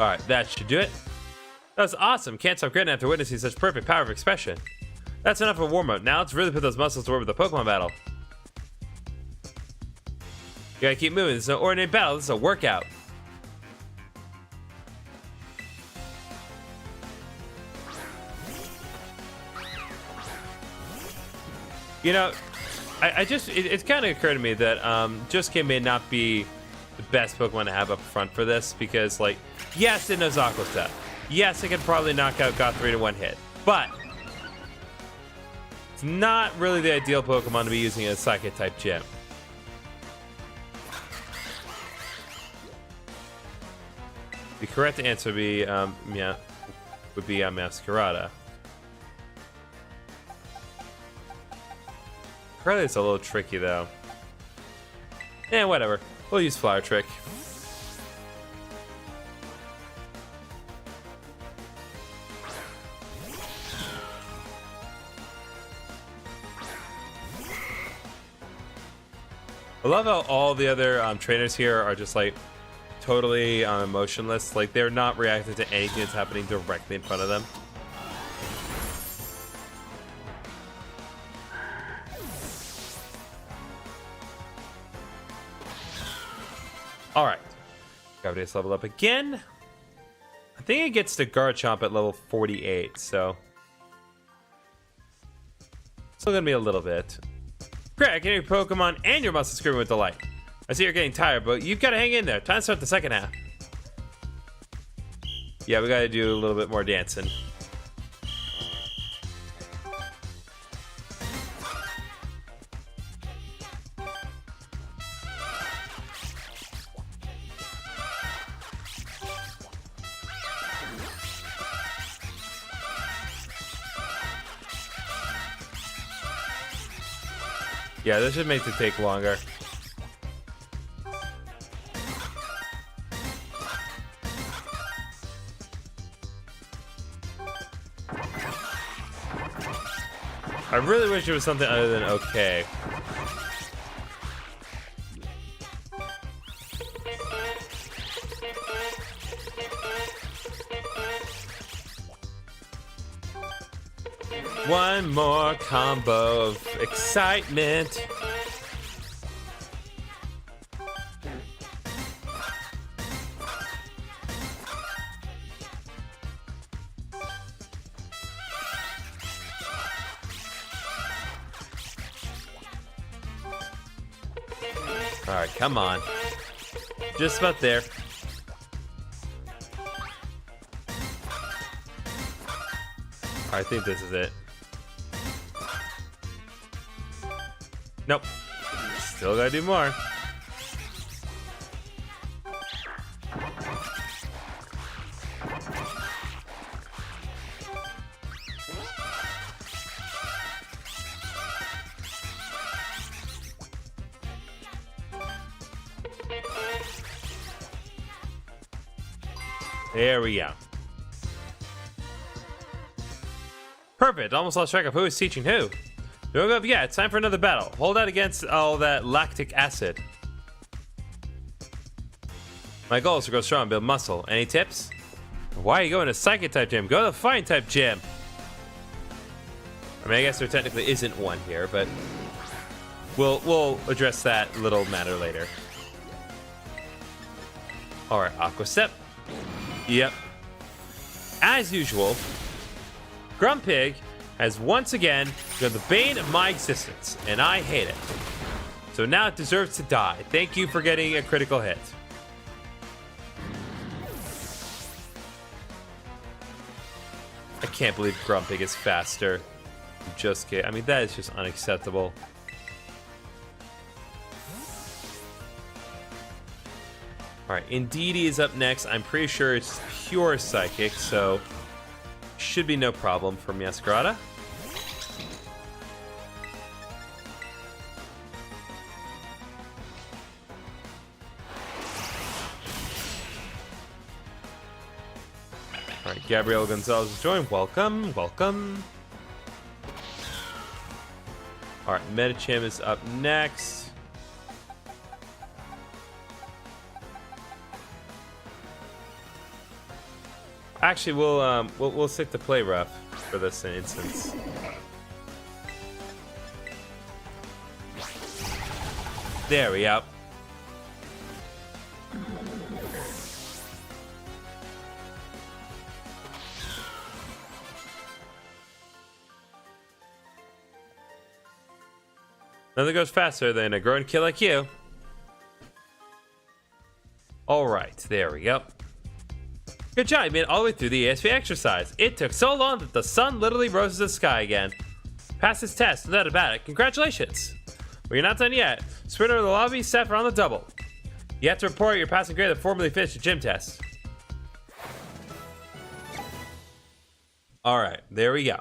Alright, that should do it. That was awesome. Can't stop grinning after witnessing such perfect power of expression. That's enough of a warm-up. Now let's really put those muscles to work with the Pokemon battle. You gotta keep moving. This is no ordinary battle. This is a workout. You know, It's kind of occurred to me that Josuke may not be the best Pokemon to have up front for this because, like, yes, it knows Aqua Step. Yes, it can probably knock out Gothorite in one hit, but it's not really the ideal Pokemon to be using a Psychic type gym. The correct answer would be Masquerada. Probably it's a little tricky though. Eh, whatever. We'll use Flower Trick. I love how all the other trainers here are just like totally emotionless. Like they're not reacting to anything that's happening directly in front of them. All right, Gravity's leveled up again. I think it gets to Garchomp at level 48, so still gonna be a little bit. Great, getting your Pokemon and your muscles screaming with delight. I see you're getting tired, but you've got to hang in there. Time to start the second half. Yeah, we got to do a little bit more dancing. Yeah, this should make it take longer. I really wish it was something other than okay. One more combo of excitement. All right, come on. Just about there. I think this is it. Nope. Still gotta do more. There we go. Perfect. Almost lost track of who is teaching who. Don't go up yet. It's time for another battle. Hold out against all that lactic acid. My goal is to grow strong and build muscle. Any tips? Why are you going to Psychic type gym? Go to the Fighting type gym. I mean, I guess there technically isn't one here, but we'll address that little matter later. All right, Aqua Step. Yep. As usual, Grumpig has once again become the bane of my existence, and I hate it. So now it deserves to die. Thank you for getting a critical hit. I can't believe Grumpig is faster than Josuke. I mean, that is just unacceptable. Alright, Indeedee is up next. I'm pretty sure it's pure Psychic, so should be no problem for Masquerada. Alright, Gabriel Gonzalez has joined. Welcome, welcome. Alright, Medicham is up next. Actually, we'll stick to play rough for this instance. There we go. Nothing goes faster than a growing kid like you. Alright, there we go. Good job, you made it all the way through the ESP exercise. It took so long that the sun literally rose to the sky again. Pass this test, no doubt about it. Congratulations. Well, you're not done yet. Sprint over the lobby, staff are on the double. You have to report your passing grade that formally finished the gym test. Alright, there we go.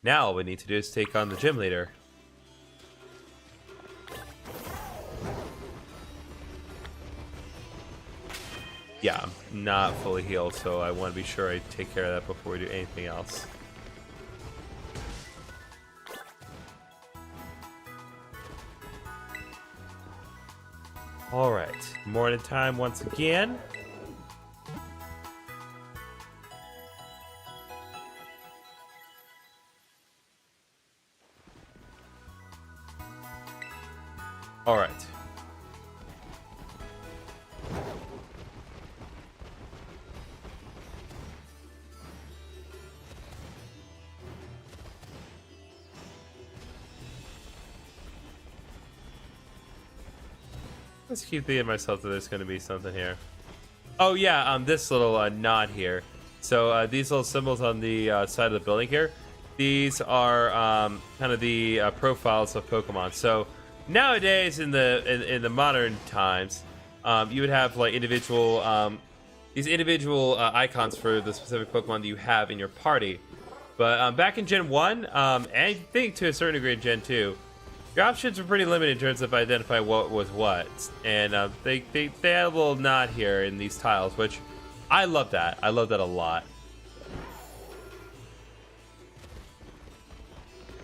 Now all we need to do is take on the gym leader. Yeah, I'm not fully healed, so I want to be sure I take care of that before we do anything else. Alright, morning time once again. Alright. Let's keep thinking to myself that there's going to be something here. Oh yeah, this little knot here. So these little symbols on the side of the building here, these are kind of the profiles of Pokemon. So nowadays, in the modern times, you would have like individual these individual icons for the specific Pokemon that you have in your party. But back in Gen 1, and I think to a certain degree in Gen 2, your options were pretty limited in terms of identifying what was what. And they had a little knot here in these tiles, which I love that. I love that a lot.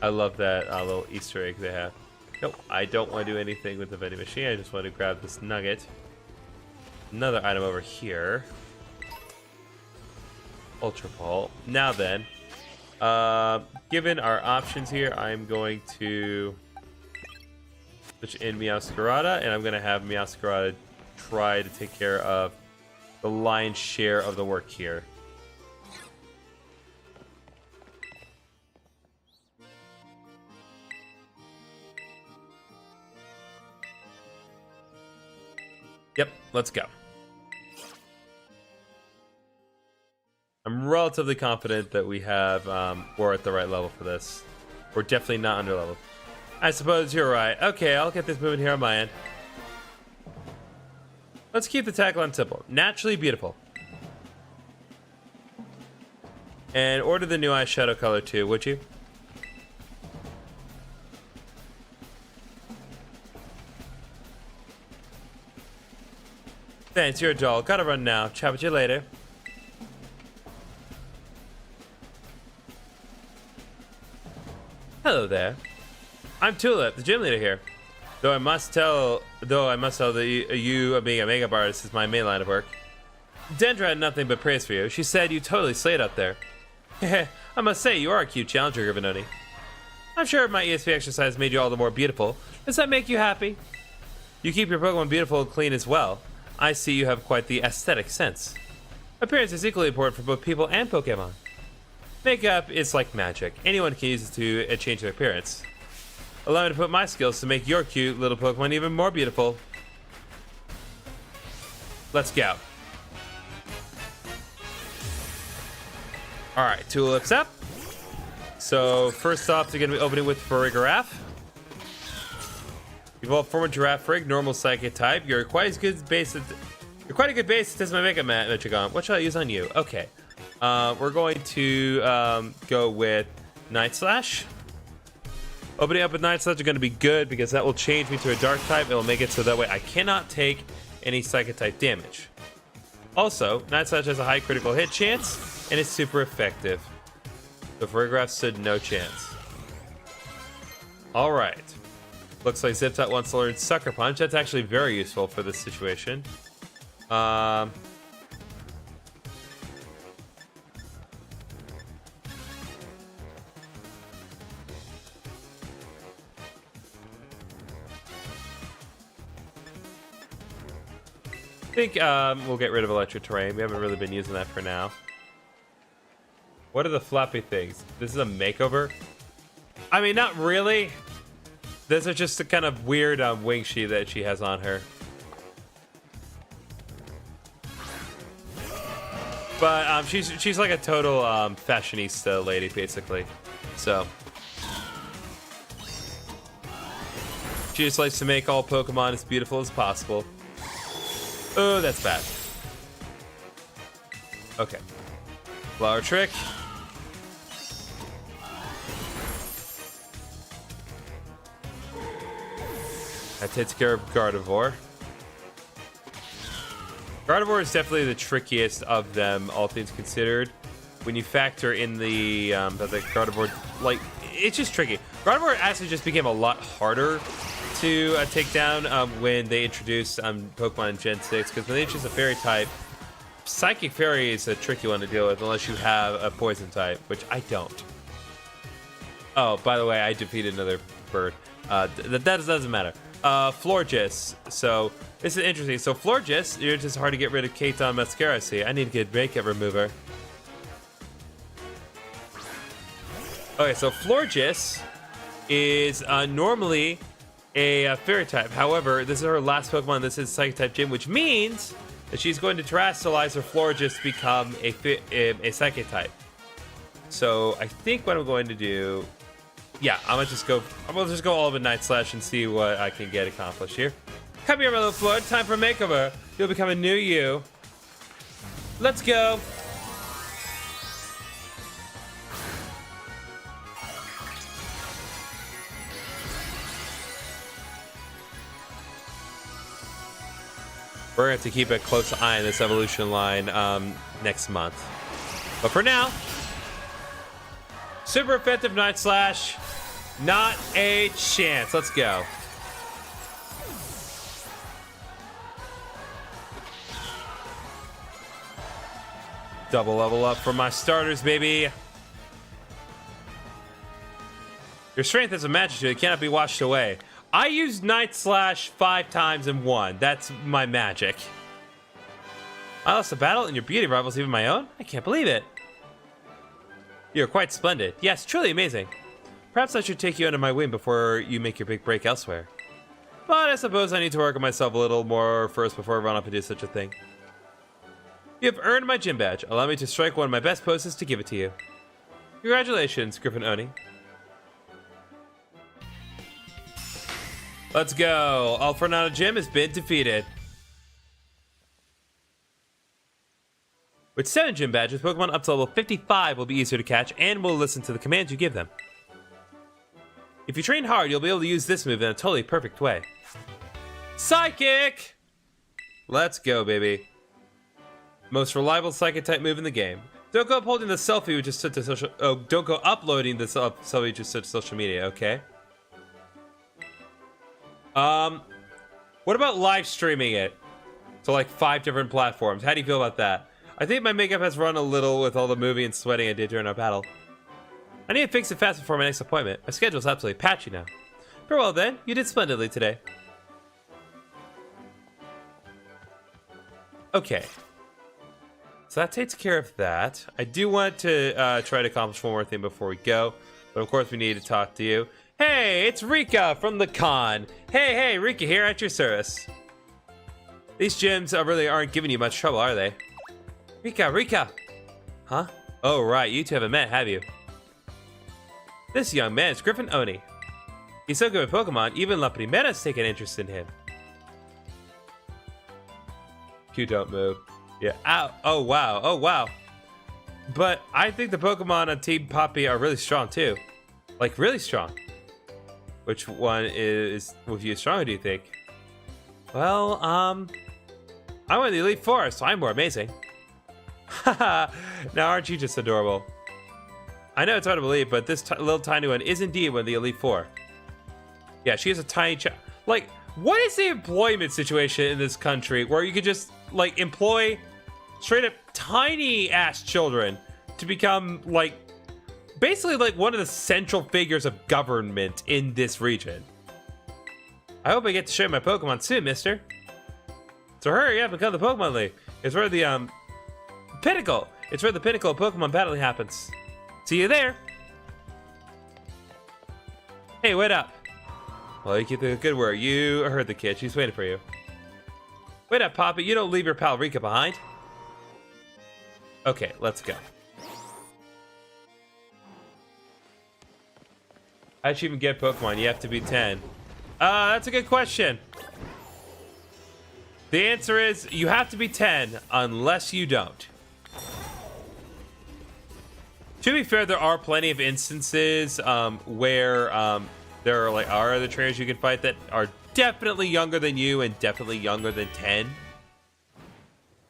I love that little Easter egg they have. Nope, I don't want to do anything with the vending machine. I just want to grab this nugget. Another item over here. Ultra Ball. Now then, given our options here, I'm going to switch in Meowscarada, and I'm going to have Meowscarada try to take care of the lion's share of the work here. Yep, let's go. I'm relatively confident that we have, we're at the right level for this. We're definitely not under leveled. I suppose you're right. Okay, I'll get this moving here on my end. Let's keep the tagline simple. Naturally beautiful. And order the new eyeshadow color too, would you? Thanks, you're a doll. Gotta run now. Chat with you later. Hello there. I'm Tulip, the gym leader here. Though I must tell that you being a makeup artist is my main line of work. Dendra had nothing but praise for you. She said you totally slayed up there. I must say, you are a cute challenger, GriffinOni. I'm sure my ESP exercise made you all the more beautiful. Does that make you happy? You keep your Pokemon beautiful and clean as well. I see you have quite the aesthetic sense. Appearance is equally important for both people and Pokemon. Makeup is like magic. Anyone can use it to change their appearance. Allow me to put my skills to make your cute little Pokemon even more beautiful. Let's go. Alright, Tulips up. So first off, they're going to be opening with Farigiraf. Evolved form of Girafarig, normal psychic type. You're quite a good base to test my makeup magic on. What shall I use on you? Okay. We're going to go with Night Slash. Opening up with Night Slash is going to be good because that will change me to a dark type. It will make it so that way I cannot take any psychic type damage. Also, Night Slash has a high critical hit chance and it's super effective. So Farigiraf stood no chance. Alright. Looks like Ziptop wants to learn Sucker Punch. That's actually very useful for this situation. I think we'll get rid of Electric Terrain. We haven't really been using that for now. What are the floppy things? This is a makeover? I mean, not really. Those are just a kind of weird wing sheet that she has on her. But she's like a total fashionista lady, basically. So she just likes to make all Pokemon as beautiful as possible. Oh, that's bad. Okay. Flower Trick. That takes care of Gardevoir. Gardevoir is definitely the trickiest of them, all things considered. When you factor in the Gardevoir, like, it's just tricky. Gardevoir actually just became a lot harder to take down when they introduced Pokemon in Gen 6, because when they introduced a Fairy type, Psychic Fairy is a tricky one to deal with unless you have a Poison type, which I don't. Oh, by the way, I defeated another bird. That doesn't matter. Florges. So this is interesting. So Florges, you're just hard to get rid of Katon Mascara. See, I need to get makeup remover. Okay, so Florges is normally a Fairy type. However, this is her last Pokemon. This is Psychic type gym, which means that she's going to Terastallize her Florges to become a Psychic type. So I think what I'm going to do. Yeah, I'm gonna just go all of Night Slash and see what I can get accomplished here. Come here, my little Floyd. Time for a makeover. You'll become a new you. Let's go. We're gonna have to keep a close eye on this evolution line next month. But for now, super effective Night Slash. Not a chance. Let's go. Double level up for my starters, baby. Your strength is a magic tool. It cannot be washed away. I used Night Slash 5 times and won. That's my magic. I lost a battle and your beauty rivals even my own? I can't believe it. You're quite splendid. Yes, truly amazing. Perhaps I should take you under my wing before you make your big break elsewhere. But I suppose I need to work on myself a little more first before I run up and do such a thing. You have earned my gym badge. Allow me to strike one of my best poses to give it to you. Congratulations, GriffinOni. Let's go. All for Nana Gym has been defeated. With 7 gym badges, Pokemon up to level 55 will be easier to catch and will listen to the commands you give them. If you train hard, you'll be able to use this move in a totally perfect way. Psychic! Let's go, baby. Most reliable Psychic type move in the game. Don't go uploading the selfie we just took to social. Oh, don't go uploading the selfie we just took to social media. Okay. What about live streaming it to like 5 different platforms? How do you feel about that? I think my makeup has run a little with all the moving and sweating I did during our battle. I need to fix it fast before my next appointment. My schedule's absolutely patchy now. Very well then, you did splendidly today. Okay. So that takes care of that. I do want to try to accomplish one more thing before we go. But of course we need to talk to you. Hey, it's Rika from the con. Hey, Rika here at your service. These gyms really aren't giving you much trouble, are they? Rika. Huh? Oh, right, you two haven't met, have you? This young man is GriffinOni. He's so good with Pokemon, even La Primera's taken interest in him. You don't move. Yeah, ow. Oh, wow. But I think the Pokemon on Team Poppy are really strong, too. Like, really strong. Which one is with you stronger, do you think? Well, I'm in the Elite Four, so I'm more amazing. Haha, now aren't you just adorable? I know it's hard to believe, but this little tiny one is indeed one of the Elite Four. Yeah, she is a tiny child. Like, what is the employment situation in this country where you could just, like, employ straight up tiny ass children to become, like, basically, like, one of the central figures of government in this region? I hope I get to share my Pokemon soon, mister. So hurry up and come to the Pokemon League. It's where the, pinnacle. It's where the pinnacle of Pokemon battling happens. See you there. Hey, wait up. Well, you keep the good word. You heard the kid. She's waiting for you. Wait up, Papa. You don't leave your pal Rika behind. Okay, let's go. How'd you even get Pokemon? You have to be 10. That's a good question. The answer is you have to be 10 unless you don't. To be fair, there are plenty of instances where there are other trainers you can fight that are definitely younger than you and definitely younger than 10.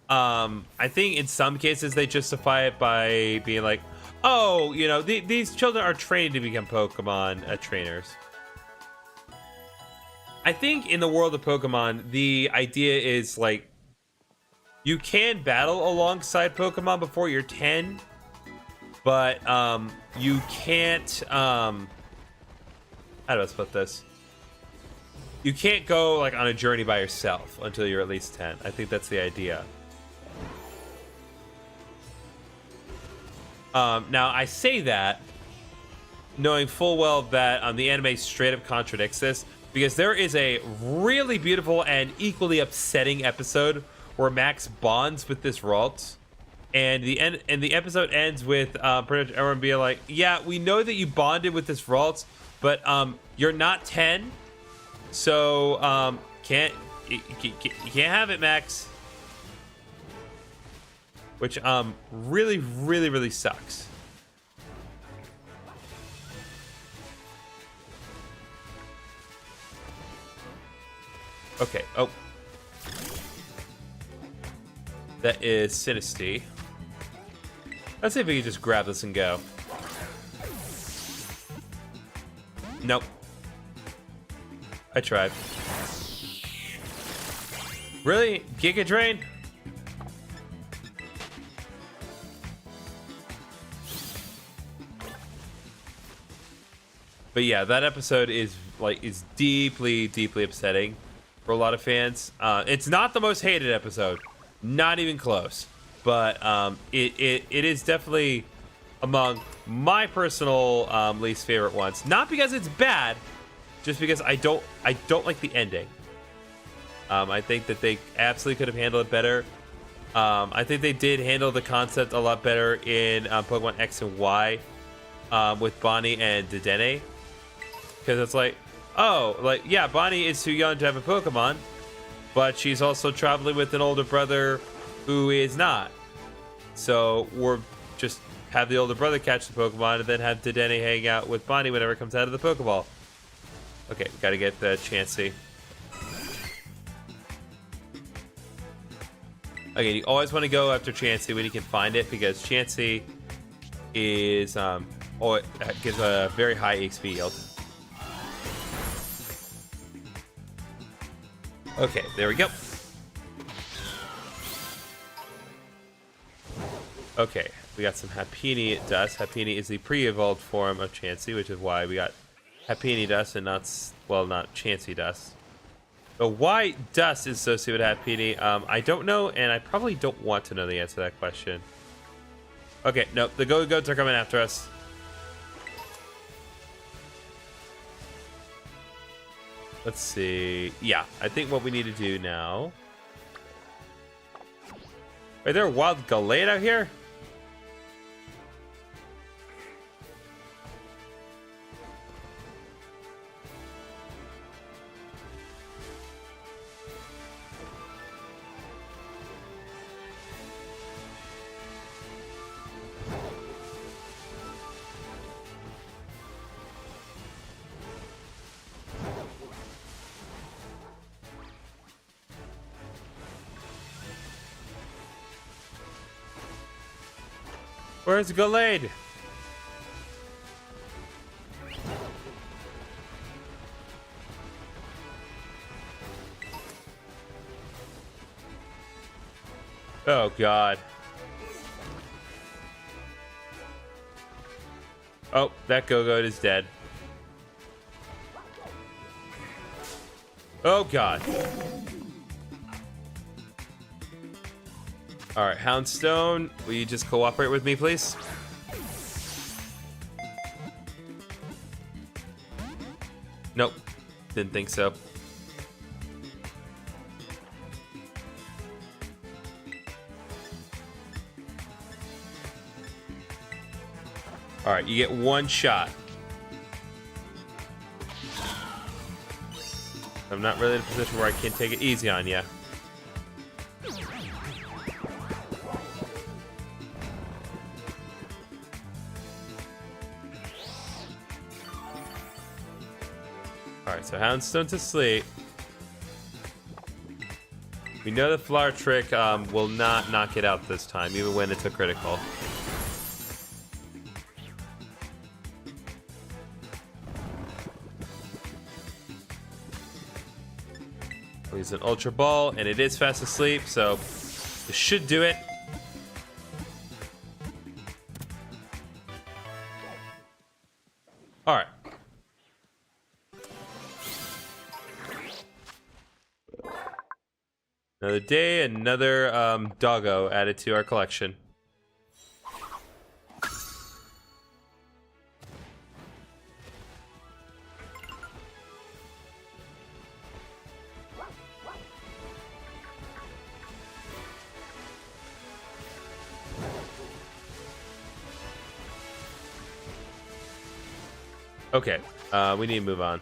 I think in some cases they justify it by being like, oh, you know, these children are trained to become Pokemon trainers. I think in the world of Pokemon, the idea is like you can battle alongside Pokemon before you're 10, but you can't. How do I split this? You can't go like on a journey by yourself until you're at least 10. I think that's the idea. Now I say that knowing full well that the anime straight up contradicts this, because there is a really beautiful and equally upsetting episode where Max bonds with this Ralt, and the episode ends with pretty much everyone being like, "Yeah, we know that you bonded with this Ralt, but you're not 10, so you can't have it, Max." Which really, really, really sucks. Okay, oh. That is Sinistea. Let's see if we can just grab this and go. Nope. I tried. Really? Giga Drain? But yeah, that episode is deeply, deeply upsetting for a lot of fans. It's not the most hated episode, not even close. But it is definitely among my personal least favorite ones. Not because it's bad, just because I don't like the ending. I think that they absolutely could have handled it better. I think they did handle the concept a lot better in Pokemon X and Y with Bonnie and Dedenne. Because it's like, oh, like, yeah, Bonnie is too young to have a Pokemon, but she's also traveling with an older brother who is not. So we're just have the older brother catch the Pokemon and then have Dedenne hang out with Bonnie whenever it comes out of the Pokeball. Okay, gotta get the Chansey. Okay, you always want to go after Chansey when you can find it, because Chansey is it gives a very high XP yield. Okay, there we go. Okay, we got some Happiny Dust. Happiny is the pre-evolved form of Chansey, which is why we got Happiny Dust and not Chansey Dust. But why Dust is associated with Happiny, I don't know, and I probably don't want to know the answer to that question. Okay, nope, the Go-Goats are coming after us. Let's see. Yeah, I think what we need to do now... Are there a wild Gallade out here? Where's Gallade? Oh god. Oh, that Go-Goat is dead. Oh god. Alright, Houndstone, will you just cooperate with me, please? Didn't think so. Alright, you get one shot. I'm not really in a position where I can take it easy on you. Alright, so Houndstone's asleep. We know the flower trick will not knock it out this time, even when it's a critical. Use an Ultra Ball, and it is fast asleep, so this should do it. Alright. Another day, another doggo added to our collection. Okay, we need to move on.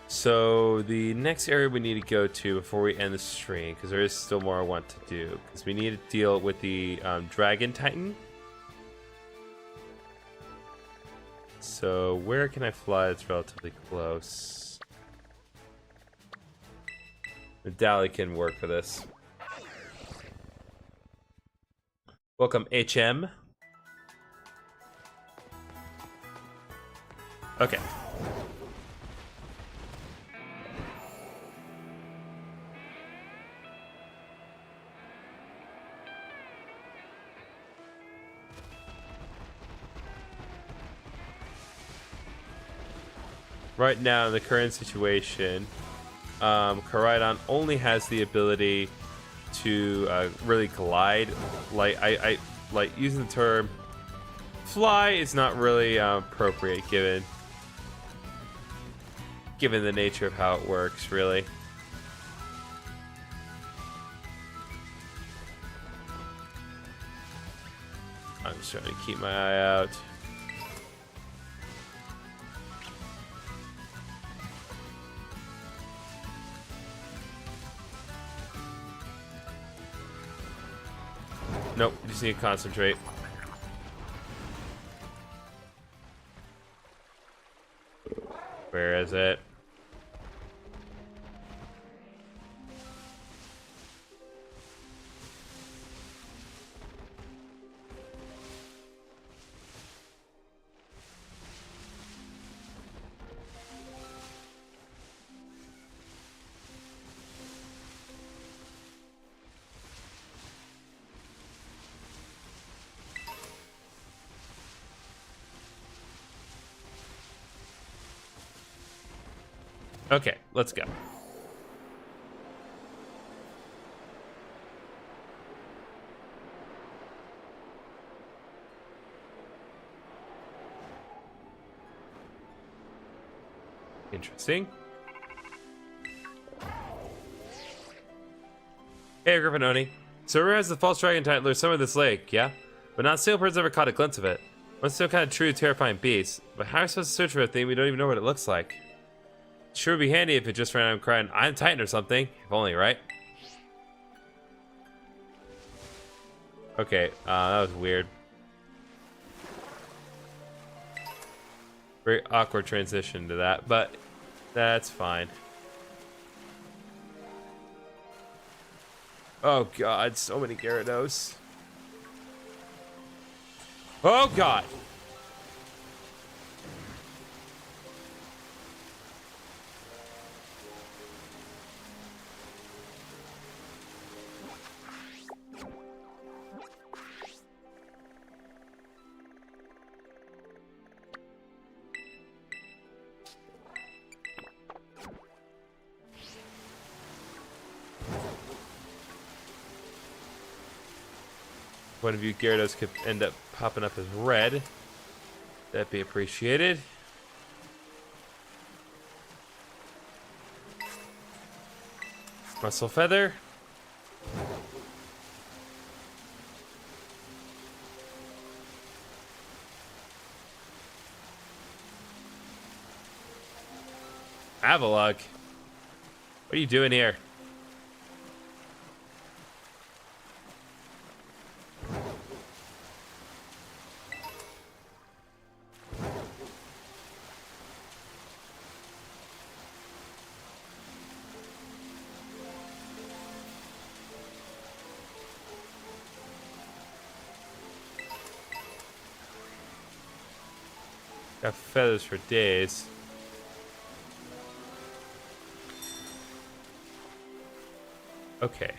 So the next area we need to go to before we end the stream, because there is still more I want to do, because we need to deal with the Dragon Titan. So where can I fly that's relatively close? The Dally can work for this. Welcome, HM. Okay. Right now, in the current situation, Koraidon only has the ability to really glide. Like I like using the term fly is not really appropriate given the nature of how it works, really. I'm just trying to keep my eye out. Nope, you just need to concentrate. Where is it? Okay, let's go. Interesting. Hey, GriffinOni. So where has the false dragon titan lured some of this lake, yeah? But not a single person's ever caught a glimpse of it. It's still kind of true, terrifying beast. But how are we supposed to search for a thing we don't even know what it looks like? Sure would be handy if it just ran out crying, I'm Titan or something. If only, right? Okay, that was weird. Very awkward transition to that, but that's fine. Oh god, so many Gyarados. Oh god! One of you Gyarados could end up popping up as red. That'd be appreciated. Muscle feather. Avalugg. What are you doing here? Got feathers for days. Okay.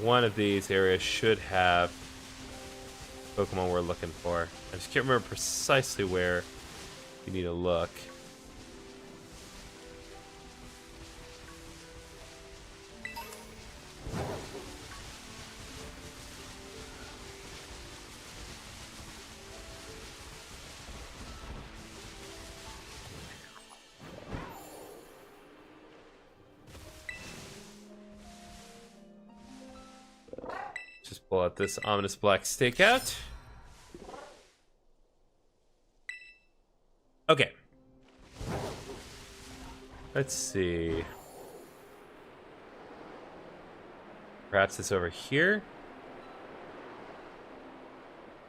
One of these areas should have Pokemon we're looking for. I just can't remember precisely where you need to look. Just pull out this ominous black stakeout. Okay. Let's see. Perhaps it's over here.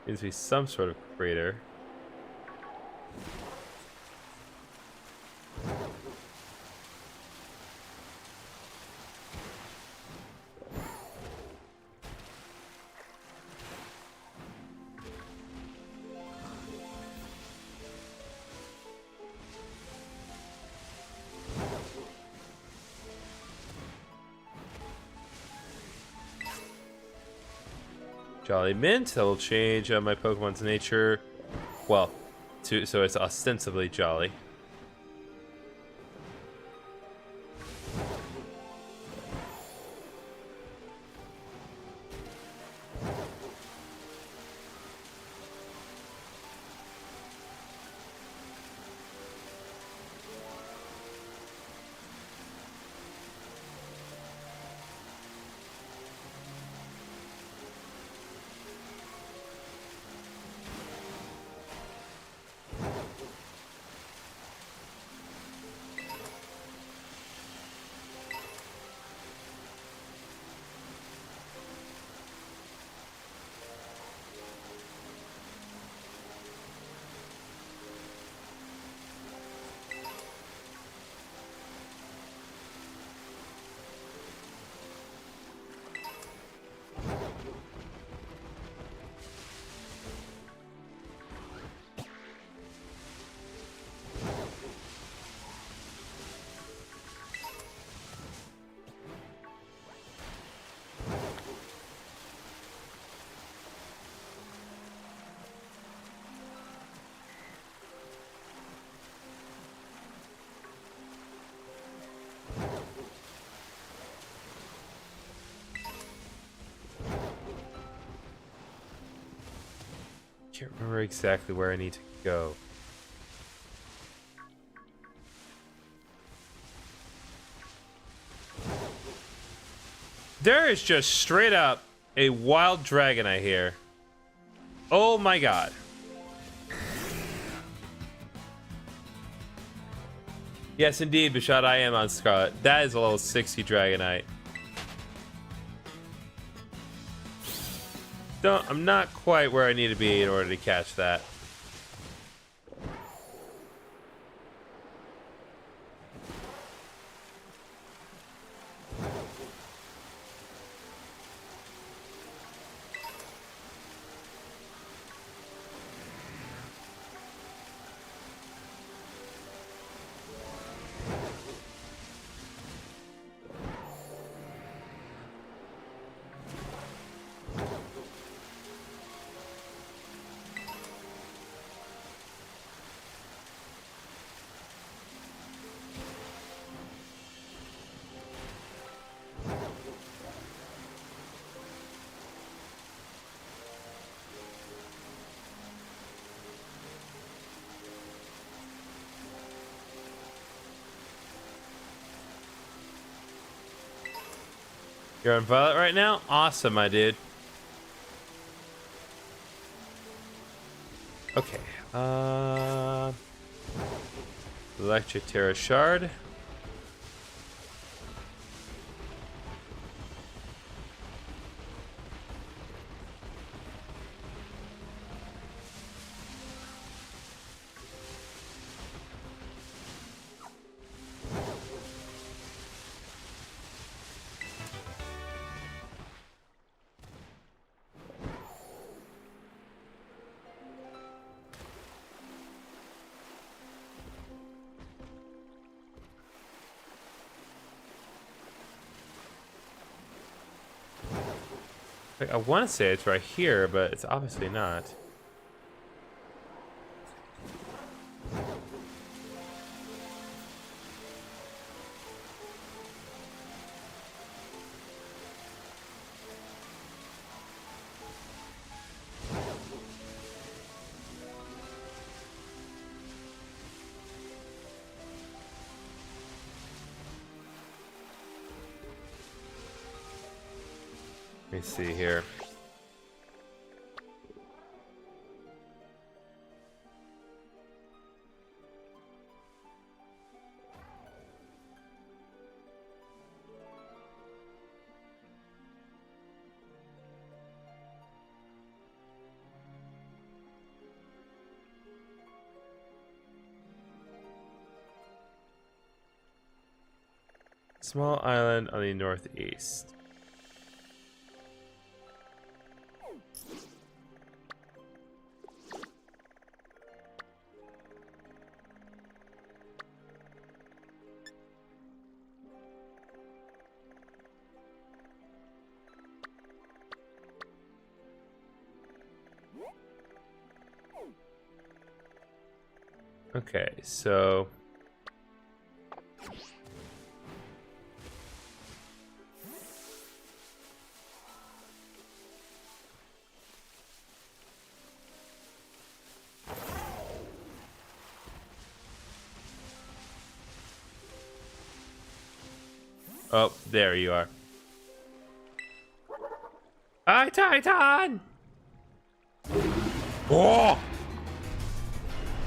Needs to be some sort of crater. Jolly Mint, that will change my Pokemon's nature. Well, so it's ostensibly jolly. Can't remember exactly where I need to go. There is just straight up a wild Dragonite here. Oh my god. Yes, indeed, Bishad, I am on Scarlet. That is a level 60 Dragonite. I'm not quite where I need to be in order to catch that. You're on Violet right now? Awesome, my dude. Okay. Electric Terra Shard. I want to say it's right here, but it's obviously not. Let me see here. Small island on the northeast. Okay, so oh, there you are. Hi, Titan! Whoa!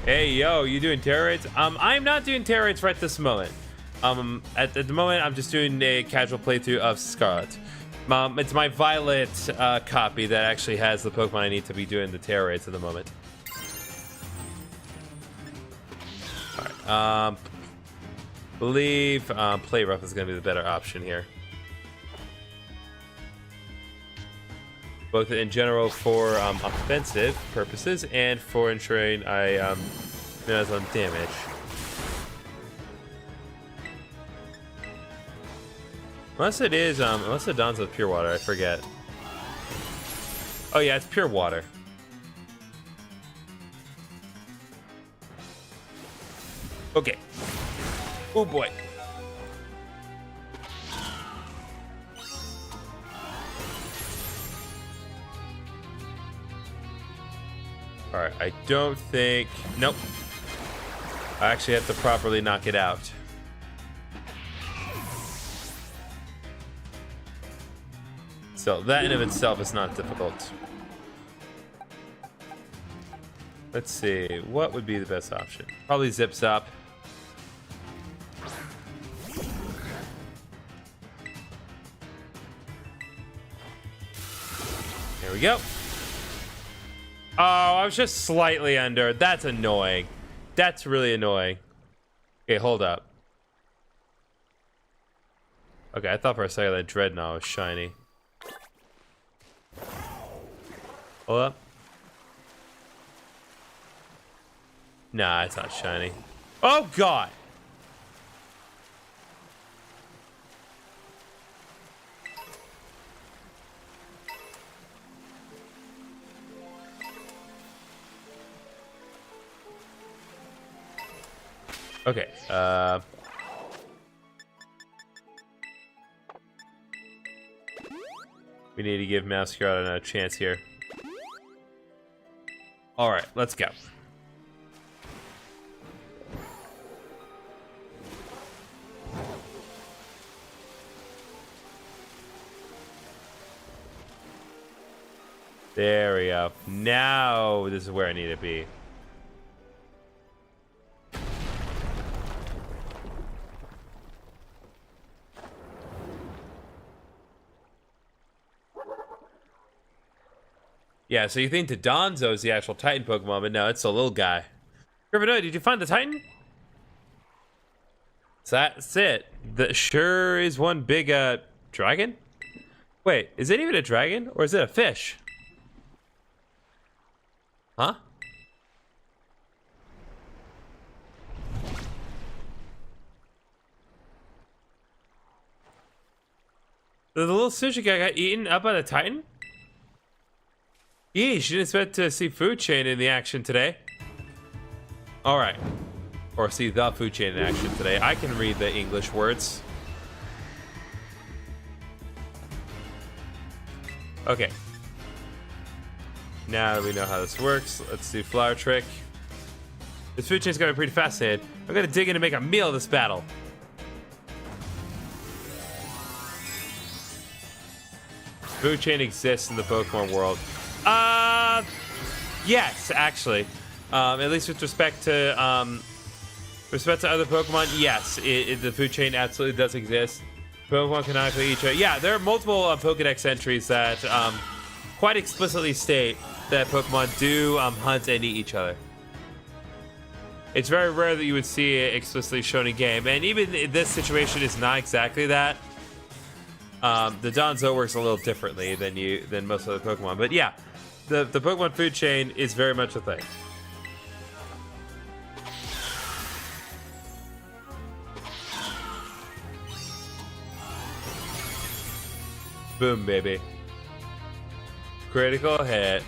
Hey, yo, you doing terror raids? I'm not doing terror raids right this moment. At the moment, I'm just doing a casual playthrough of Scarlet. It's my Violet copy that actually has the Pokemon I need to be doing the terror raids at the moment. Alright, believe Play Rough is going to be the better option here. Both in general for offensive purposes and for ensuring I minimize on damage. Unless it is, unless it dons with pure water, I forget. Oh yeah, it's pure water. Okay. Oh boy. Alright, I don't think... Nope. I actually have to properly knock it out. So, that in of itself is not difficult. Let's see, what would be the best option? Probably Zip Zop. There we go. Oh, I was just slightly under. That's annoying. That's really annoying. Okay, hold up. Okay, I thought for a second that Dreadnought was shiny. Hold up. Nah, it's not shiny. Oh, God! Okay, we need to give Masquerade another chance here. Alright, let's go. There we go. Now this is where I need to be. Yeah, so you think the Donzo is the actual Titan Pokemon, but no, it's a little guy. GriffinOni, did you find the Titan? So that's it. That sure is one big dragon? Wait, is it even a dragon or is it a fish? Huh? The little sushi guy got eaten up by the Titan? Yeesh, didn't expect to see Food Chain in the action today. Alright. Or see the Food Chain in action today. I can read the English words. Okay. Now that we know how this works, let's do Flower Trick. This Food Chain's gonna be pretty fascinating. I'm gonna dig in and make a meal of this battle. Food Chain exists in the Pokemon world. Yes, actually. At least with respect to other Pokemon, yes, the Food Chain absolutely does exist. Pokemon canonically each other. Yeah, there are multiple Pokedex entries that quite explicitly state that Pokemon do hunt and eat each other. It's very rare that you would see it explicitly shown in game, and even in this situation is not exactly that. The Donzo works a little differently than most other Pokemon, but yeah, the Pokemon Food Chain is very much a thing. Boom, baby. Critical hit.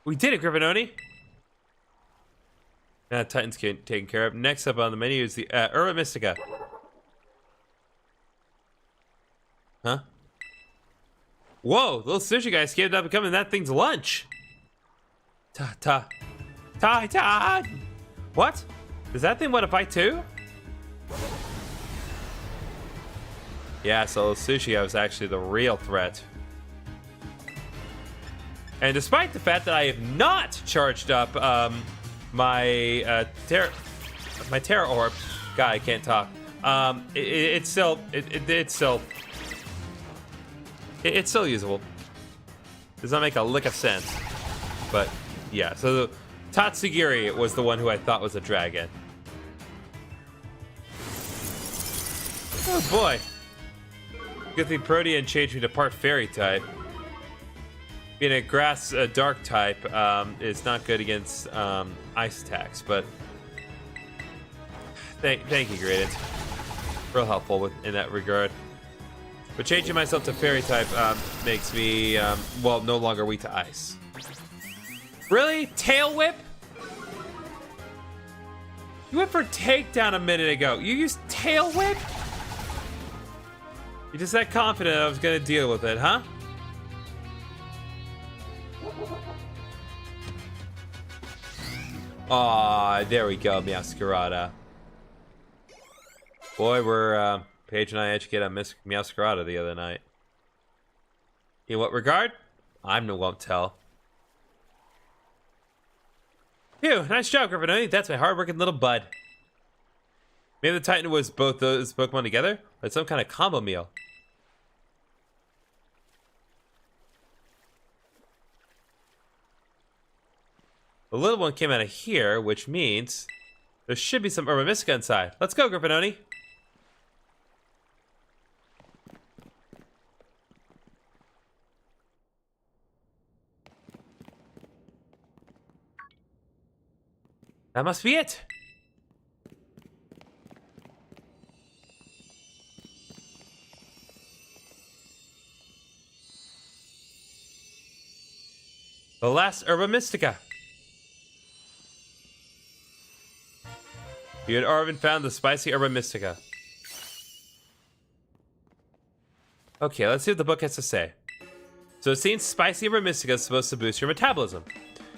We did it, GriffinOni. Titan's taken care of. Next up on the menu is the Urban Mystica. Huh? Whoa, the little sushi guy escaped up becoming that thing's lunch. Titan! What? Does that thing want to fight too? Yeah, so the sushi guy was actually the real threat. And despite the fact that I have not charged up my Terra Orb, God, I can't talk. It's still usable. Does not make a lick of sense, but yeah. So Tatsugiri was the one who I thought was a dragon. Oh boy! Good thing Protean changed me to part fairy type. Being a grass dark type is not good against ice attacks, but thank you, Gradient. Real helpful in that regard. But changing myself to fairy type makes me, well, no longer weak to ice. Really? Tail Whip? You went for takedown a minute ago. You used Tail Whip? You're just that confident I was gonna deal with it, huh? Aw, there we go, Meowscarada. Boy, we're Paige and I educated on Miss Meowscarada the other night. In what regard? won't tell. Phew, nice job, GriffinOni. That's my hardworking little bud. Maybe the Titan was both those Pokemon together? Or some kind of combo meal. The little one came out of here, which means there should be some Urban Mystica inside. Let's go, GriffinOni. That must be it. The last Urban Mystica. You and Arvin found the spicy Urban Mystica. Okay, let's see what the book has to say. So it seems spicy Urban Mystica is supposed to boost your metabolism.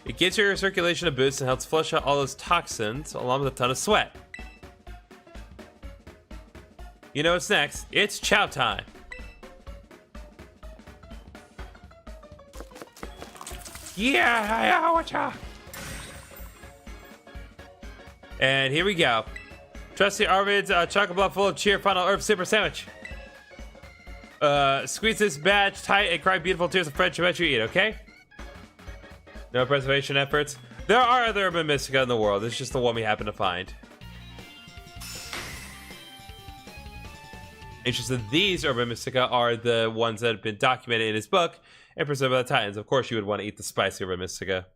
It gives your circulation a boost and helps flush out all those toxins along with a ton of sweat. You know what's next? It's chow time. Yeah, watch out. And here we go. Trusty Arvid's chocolate block full of cheer funnel herb super sandwich. Squeeze this badge tight and cry beautiful tears of friendship as you eat, okay? No preservation efforts. There are other urban mystica in the world. It's just the one we happen to find. It's just that these urban mystica are the ones that have been documented in his book and preserved by the Titans. Of course, you would want to eat the spicy urban mystica.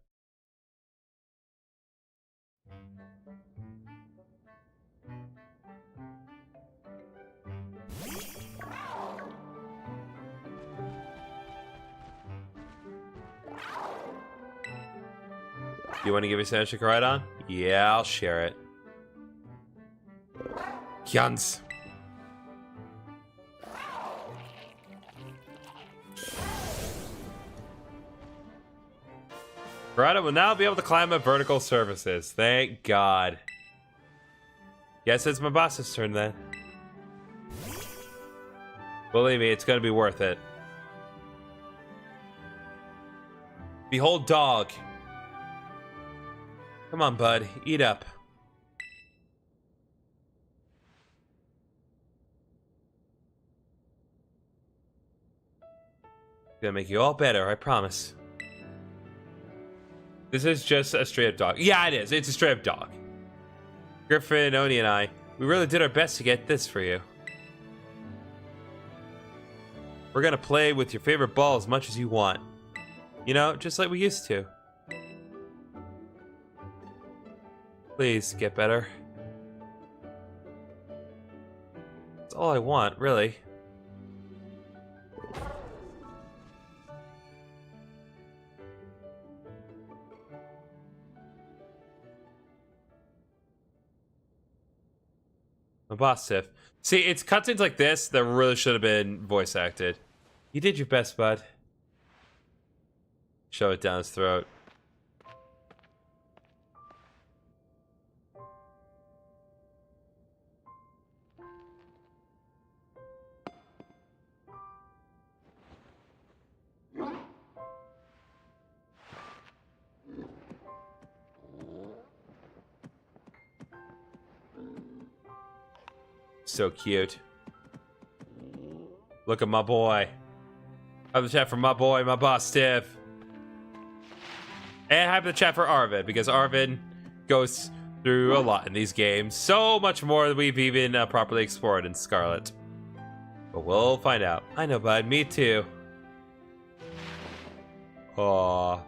You want to give me sandwich to ride on? Yeah, I'll share it. Kyans. Karada will now be able to climb up vertical surfaces. Thank God. Guess it's my boss's turn then. Believe me, it's gonna be worth it. Behold dog. Come on, bud. Eat up. Gonna make you all better, I promise. This is just a straight up dog. Yeah, it is. It's a straight up dog. GriffinOni and I, we really did our best to get this for you. We're gonna play with your favorite ball as much as you want. You know, just like we used to. Please, get better. That's all I want, really. My boss, Tiff. See, it's cutscenes like this that really should have been voice acted. You did your best, bud. Shove it down his throat. So cute. Look at my boy. Have the chat for my boy, my boss, Steve. And have the chat for Arvid, because Arvid goes through a lot in these games. So much more than we've even properly explored in Scarlet. But we'll find out. I know, bud. Me too. Aww.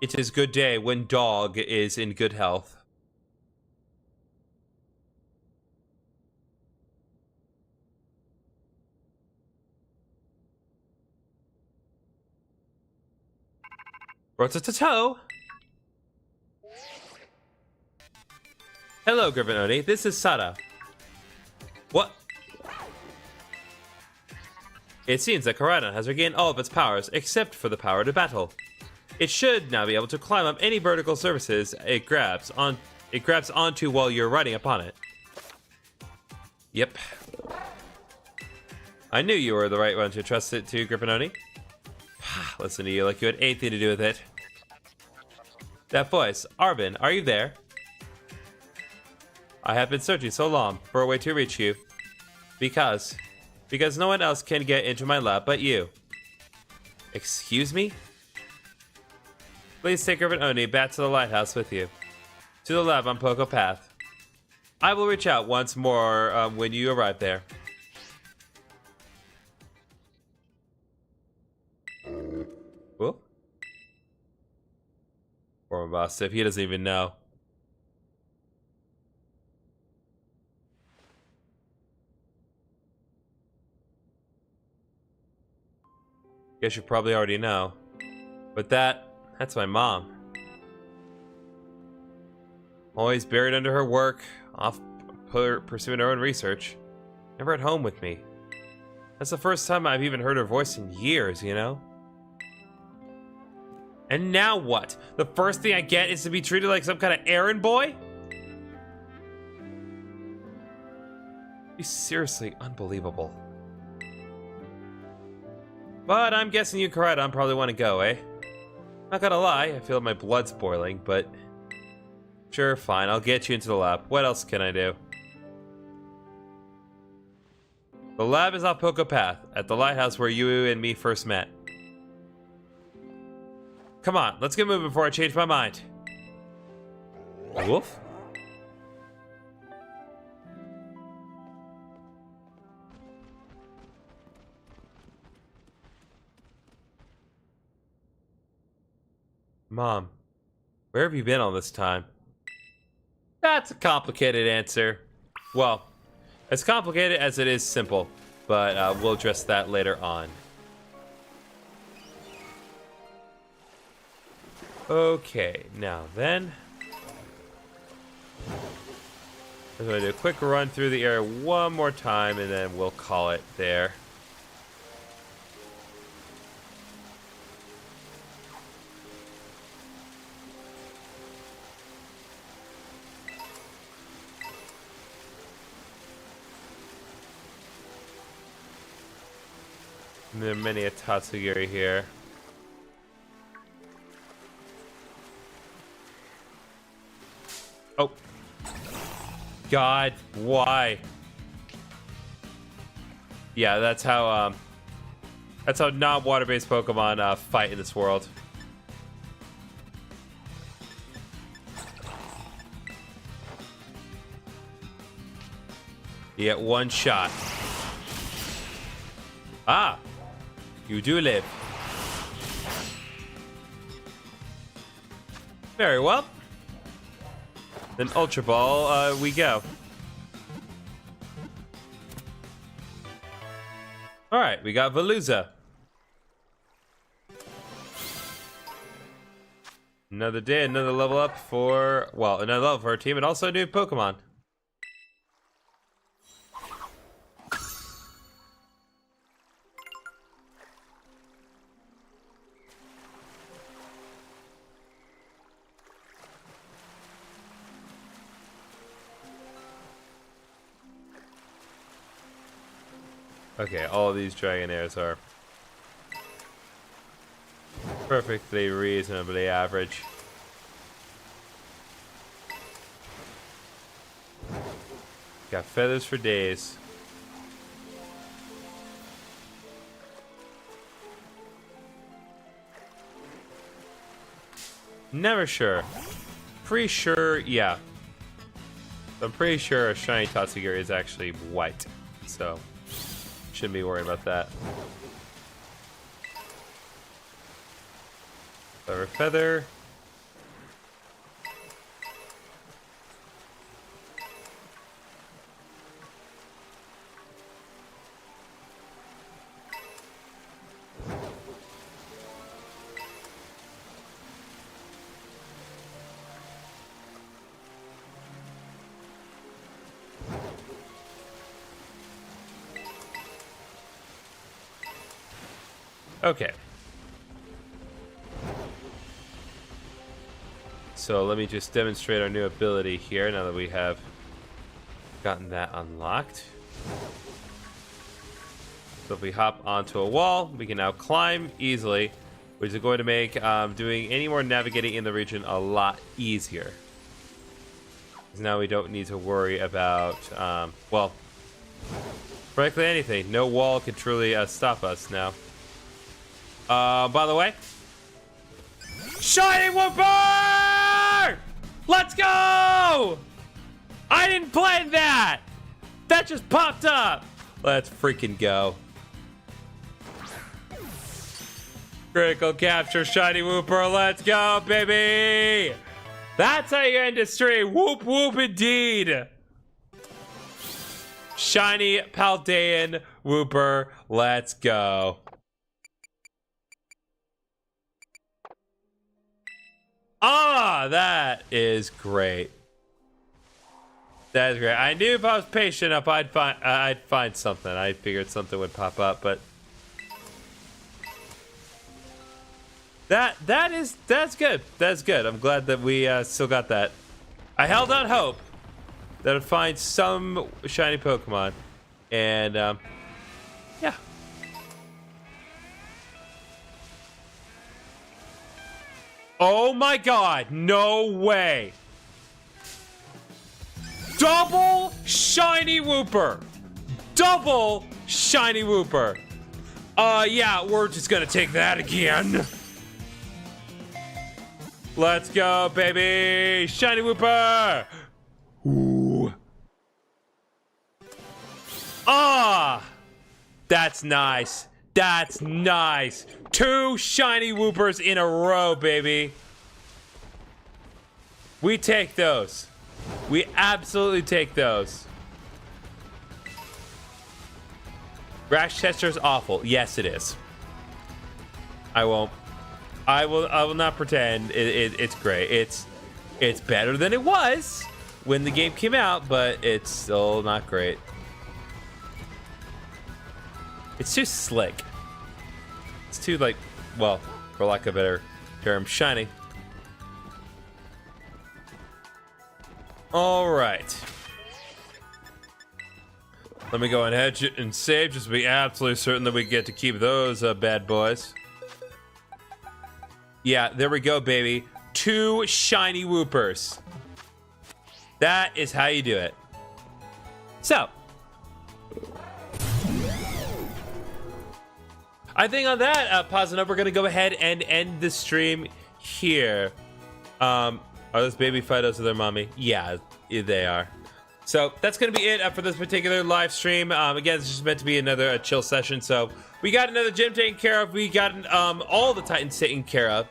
It is good day when dog is in good health. Rotatato! Hello, GriffinOni. This is Sada. What? It seems that Karada has regained all of its powers except for the power to battle. It should now be able to climb up any vertical surfaces it grabs onto while you're riding upon it. Yep. I knew you were the right one to trust it to, GriffinOni. Listen to you like you had anything to do with it. That voice, Arvin, are you there? I have been searching so long for a way to reach you. Because no one else can get into my lab but you. Excuse me? Please take GriffinOni back to the lighthouse with you. To the lab on Poco Path. I will reach out once more when you arrive there. Whoa. Poor my boss, if he doesn't even know. Guess you probably already know. But that's my mom. Always buried under her work, off pursuing her own research. Never at home with me. That's the first time I've even heard her voice in years, you know? And now what? The first thing I get is to be treated like some kind of errand boy? He's seriously unbelievable. But I'm guessing you Koraidon probably want to go, eh? Not gonna lie, I feel my blood's boiling, but... Sure, fine, I'll get you into the lab. What else can I do? The lab is off Poco Path, at the lighthouse where you and me first met. Come on, let's get moving before I change my mind. A wolf? Mom, where have you been all this time? That's a complicated answer. Well, as complicated as it is simple, but we'll address that later on. Okay, now then, I'm going to do a quick run through the area one more time, and then we'll call it there. And there are many a Tatsugiri here. Oh. God, why? Yeah, that's how non-water-based Pokemon fight in this world. You get one shot. Ah, you do live. Very well. Then Ultra Ball, we go. Alright, we got Veluza. Another day, another level up for, well, another level for our team, and also new Pokemon. Okay, all of these Dragonairs are perfectly reasonably average. Got feathers for days. Never sure. Pretty sure, yeah. I'm pretty sure a shiny Tatsugiri is actually white, so shouldn't be worried about that. Clever feather. Okay. So let me just demonstrate our new ability here now that we have gotten that unlocked. So if we hop onto a wall, we can now climb easily, which is going to make doing any more navigating in the region a lot easier. Because now we don't need to worry about, well, frankly anything. No wall can truly stop us now. By the way, Shiny Wooper! Let's go! I didn't plan that! That just popped up! Let's freaking go. Critical capture, Shiny Wooper, let's go, baby! That's how you end a stream. Whoop whoop indeed! Shiny Paldean Wooper, let's go. Ah, that is great. That's great. I knew if I was patient enough, I'd find something. I figured something would pop up, but that's good. That's good. I'm glad that we still got that. I held out hope that I'd find some shiny Pokemon, and yeah. Oh my God! No way! Double shiny Wooper! Double shiny Wooper! Yeah, we're just gonna take that again. Let's go, baby! Shiny Wooper! Ooh. Ah! That's nice. That's nice. 2 shiny Woopers in a row, baby. We take those. We absolutely take those. Rash Chester's awful. Yes, it is. I won't. I will not pretend it's great. It's better than it was when the game came out, but it's still not great. It's too slick. It's too, like, well, for lack of a better term, shiny. All right. Let me go ahead and save just to be absolutely certain that we get to keep those bad boys. Yeah, there we go, baby. 2 shiny Woopers. That is how you do it. So, I think on that positive note, we're gonna go ahead and end the stream here. Are those baby Fidos with their mommy? Yeah, they are. So that's gonna be it for this particular live stream. Again, it's just meant to be another chill session. So we got another gym taken care of. We got all the Titans taken care of.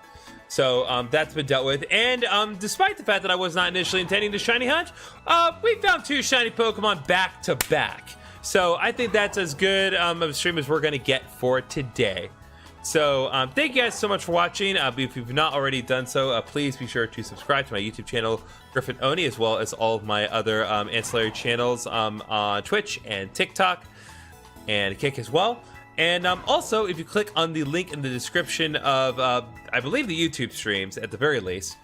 So that's been dealt with. And despite the fact that I was not initially intending to shiny hunt, we found 2 shiny Pokemon back to back. So I think that's as good of a stream as we're going to get for today. So thank you guys so much for watching. If you've not already done so, please be sure to subscribe to my YouTube channel, GriffinOni, as well as all of my other ancillary channels on Twitch and TikTok and Kick as well. And also, if you click on the link in the description of, I believe, the YouTube streams, at the very least,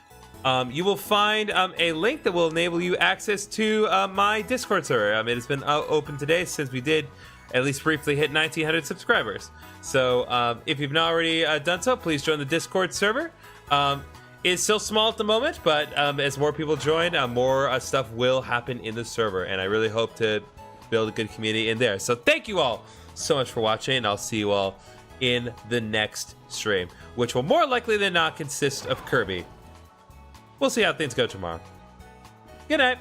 you will find a link that will enable you access to my Discord server. It has been open today since we did at least briefly hit 1,900 subscribers. So if you've not already done so, please join the Discord server. It's still small at the moment, but as more people join, more stuff will happen in the server. And I really hope to build a good community in there. So thank you all so much for watching, and I'll see you all in the next stream, which will more likely than not consist of Kirby. We'll see how things go tomorrow. Good night.